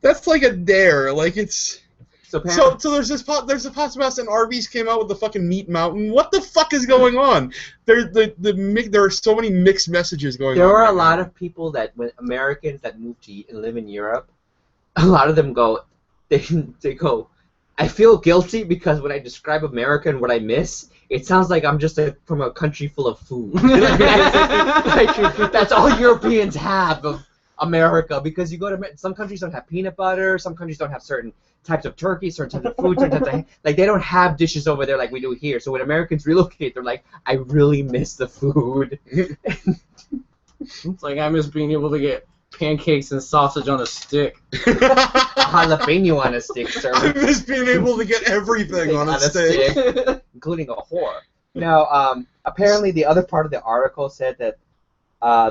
That's like a dare. Like, it's... So there's a pasta pass and Arby's came out with the fucking Meat Mountain. What the fuck is going on? There are so many mixed messages going on. There are right a lot now. of people that, when Americans that move to live in Europe, a lot of them go, they go, I feel guilty because when I describe America and what I miss, it sounds like I'm just from a country full of food. Like, that's all Europeans have of America, because you go to some countries don't have peanut butter, some countries don't have certain types of turkey, certain types of food, certain types of, like, they don't have dishes over there like we do here. So when Americans relocate, they're like, I really miss the food. It's like I miss being able to get pancakes and sausage on a stick. Jalapeno on a stick, sir. I miss being able to get everything on a stick. Including a whore. Now, apparently the other part of the article said that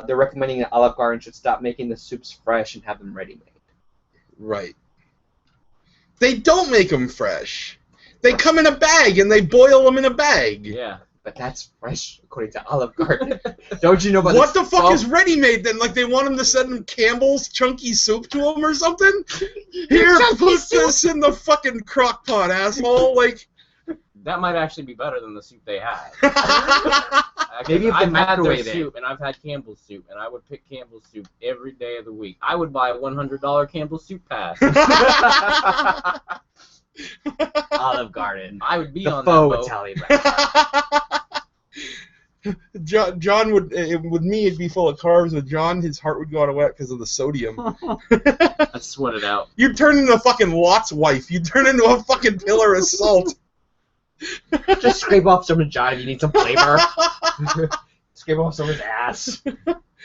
they're recommending that Olive Garden should stop making the soups fresh and have them ready-made. Right. They don't make them fresh. They come in a bag and they boil them in a bag. Yeah. But that's fresh, according to Olive Garden. Don't you know about What the fuck is ready-made then? Like, they want them to send them Campbell's chunky soup to them or something? Here, put this in the fucking crock pot, asshole. Like... That might actually be better than the soup they have. Maybe if they I've had their microwave it. soup, and I've had Campbell's soup, and I would pick Campbell's soup every day of the week. I would buy a $100 Campbell's soup pass. Olive Garden. I would be The on that faux boat. Italian restaurant. John would, with me, it'd be full of carbs. With John, his heart would go out of whack because of the sodium. I'd sweat it out. You'd turn into a fucking Lot's wife. You'd turn into a fucking pillar of salt. Just scrape off someone's job if you need some flavor. Scrape off someone's ass.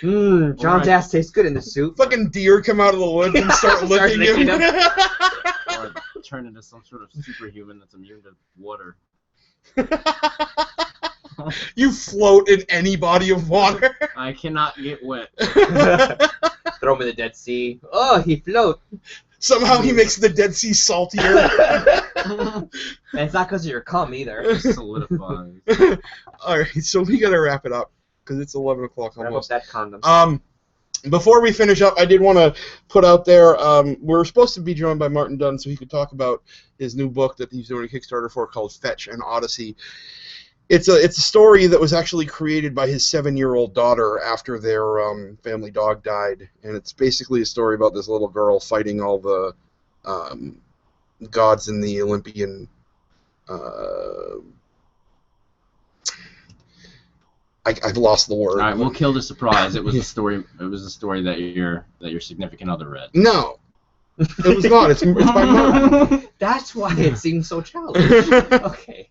John's Right. ass tastes good in the soup. Fucking deer come out of the woods and start licking licking him. Or turn into some sort of superhuman that's immune to water. You float in any body of water. I cannot get wet. Throw him in the Dead Sea. Oh, he float. Somehow he makes the Dead Sea saltier. And it's not because of your cum either. Solidifies. Alright, so we gotta wrap it up, because it's 11 o'clock Wrap up almost. that condom. Before we finish up, I did want to put out there, we're supposed to be joined by Martin Dunn so he could talk about his new book that he's doing a Kickstarter for called Fetch and Odyssey. It's a story that was actually created by his 7-year-old daughter after their family dog died, and it's basically a story about this little girl fighting all the gods in the Olympian I've lost the word. All right, we'll kill the surprise. It was a story. It was a story that your significant other read. No, it was not. It's by Martin. That's why it seems so childish. Okay.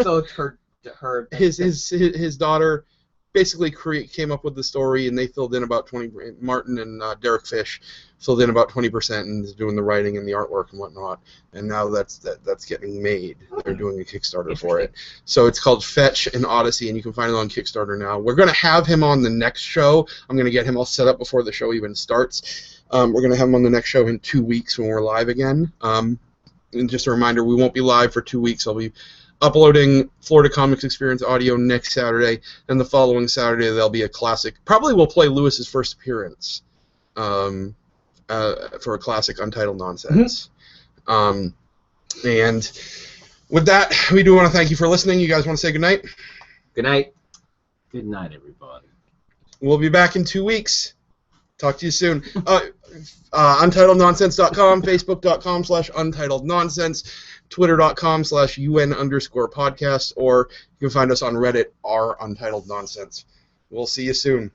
So her his daughter basically came up with the story, and they filled in about 20. Martin and Derek Fish filled in about 20% and is doing the writing and the artwork and whatnot. And now that's getting made. They're doing a Kickstarter for it. So it's called Fetch and Odyssey, and you can find it on Kickstarter now. We're going to have him on the next show. I'm going to get him all set up before the show even starts. We're going to have him on the next show in 2 weeks when we're live again. And just a reminder, we won't be live for 2 weeks. I'll be uploading Florida Comics Experience audio next Saturday, and the following Saturday there'll be a classic. Probably we'll play Lewis's first appearance for a classic Untitled Nonsense. And with that, we do want to thank you for listening. You guys want to say goodnight? Good night. Good night, everybody. We'll be back in 2 weeks. Talk to you soon. UntitledNonsense.com, Facebook.com/UntitledNonsense, Twitter.com/UN_podcast, or you can find us on Reddit, r Untitled Nonsense. We'll see you soon.